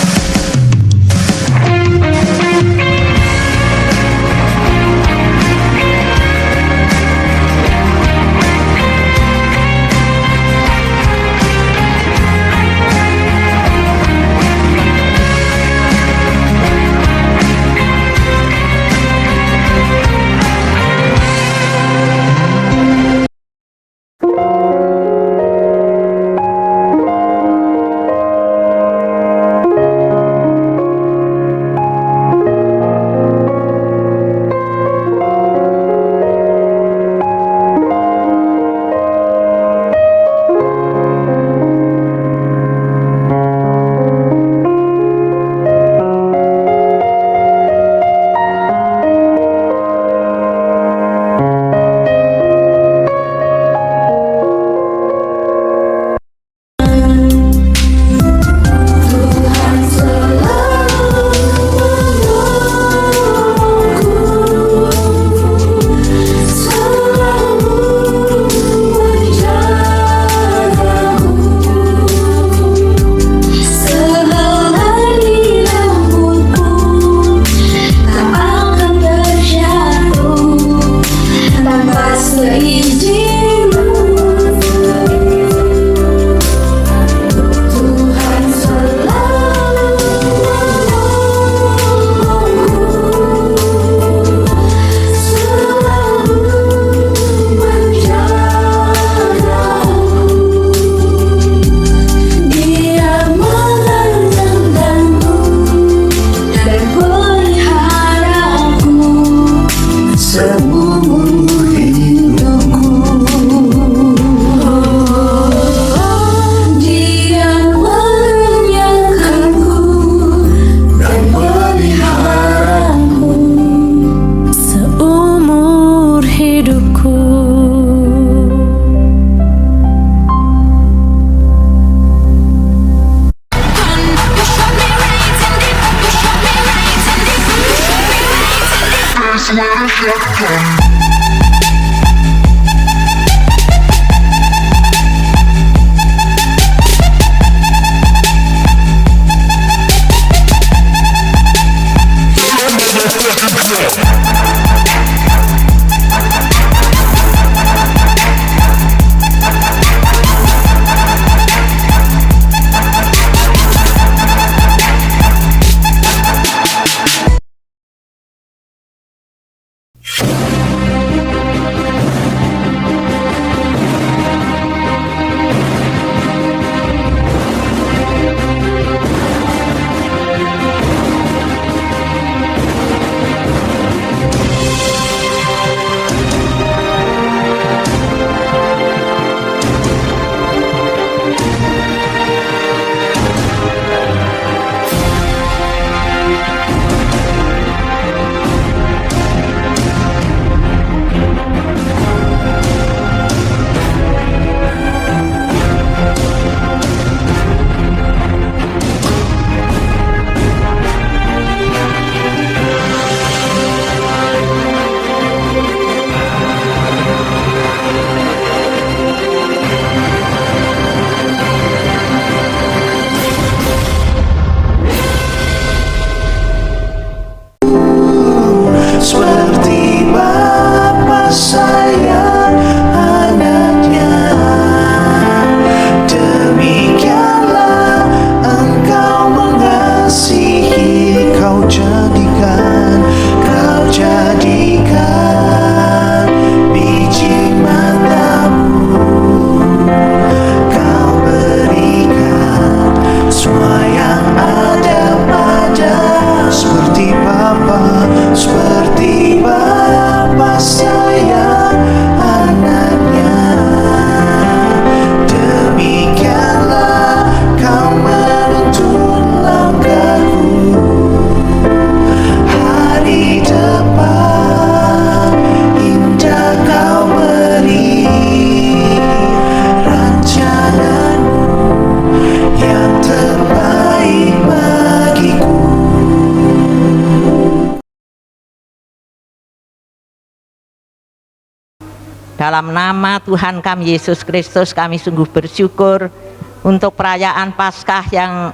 Dalam nama Tuhan kami Yesus Kristus, kami sungguh bersyukur untuk perayaan Paskah yang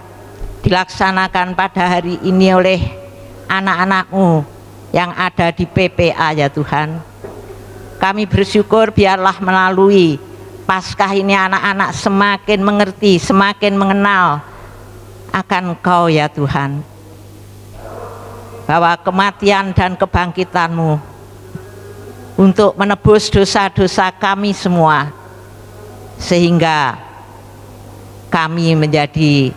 dilaksanakan pada hari ini oleh anak-anak-Mu yang ada di PPA ya Tuhan. Kami bersyukur biarlah melalui Paskah ini anak-anak semakin mengerti, semakin mengenal akan Engkau ya Tuhan, bahwa kematian dan kebangkitan-Mu untuk menebus dosa-dosa kami semua, sehingga kami menjadi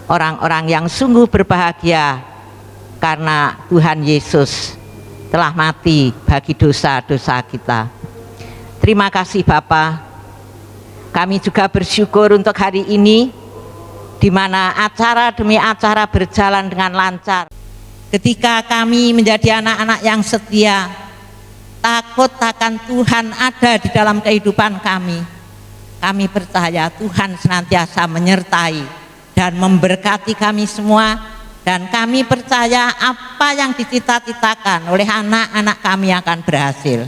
orang-orang yang sungguh berbahagia karena Tuhan Yesus telah mati bagi dosa-dosa kita. Terima kasih Bapa. Kami juga bersyukur untuk hari ini, di mana acara demi acara berjalan dengan lancar. Ketika kami menjadi anak-anak yang setia, takut akan Tuhan ada di dalam kehidupan kami. Kami percaya Tuhan senantiasa menyertai dan memberkati kami semua, dan kami percaya apa yang dicita-citakan oleh anak-anak kami akan berhasil.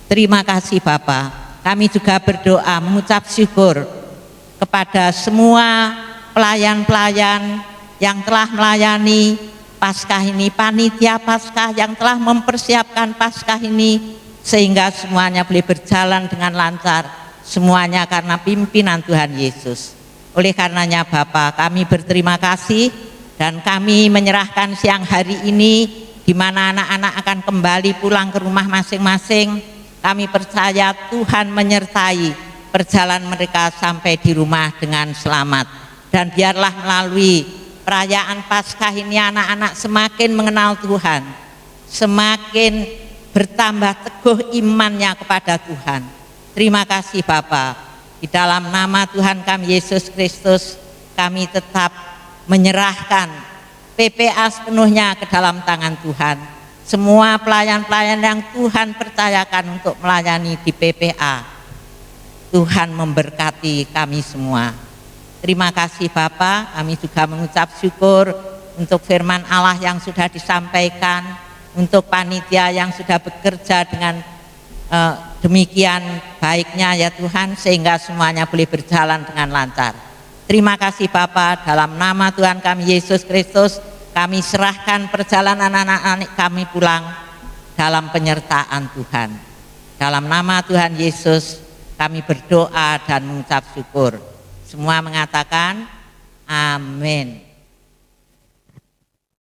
Terima kasih Bapa. Kami juga berdoa mengucap syukur kepada semua pelayan-pelayan yang telah melayani Paskah ini, panitia Paskah yang telah mempersiapkan Paskah ini, sehingga semuanya boleh berjalan dengan lancar, semuanya karena pimpinan Tuhan Yesus. Oleh karenanya Bapa, kami berterima kasih, dan kami menyerahkan siang hari ini di mana anak-anak akan kembali pulang ke rumah masing-masing. Kami percaya Tuhan menyertai perjalanan mereka sampai di rumah dengan selamat, dan biarlah melalui perayaan Paskah ini anak-anak semakin mengenal Tuhan, semakin bertambah teguh imannya kepada Tuhan. Terima kasih Bapa. Di dalam nama Tuhan kami Yesus Kristus, kami tetap menyerahkan PPA sepenuhnya ke dalam tangan Tuhan. Semua pelayan-pelayan yang Tuhan percayakan untuk melayani di PPA, Tuhan memberkati kami semua. Terima kasih Bapak. Kami juga mengucap syukur untuk firman Allah yang sudah disampaikan, untuk panitia yang sudah bekerja dengan demikian baiknya ya Tuhan, sehingga semuanya boleh berjalan dengan lancar. Terima kasih Bapak. Dalam nama Tuhan kami Yesus Kristus, kami serahkan perjalanan anak-anak kami pulang dalam penyertaan Tuhan. Dalam nama Tuhan Yesus kami berdoa dan mengucap syukur. Semua mengatakan amin.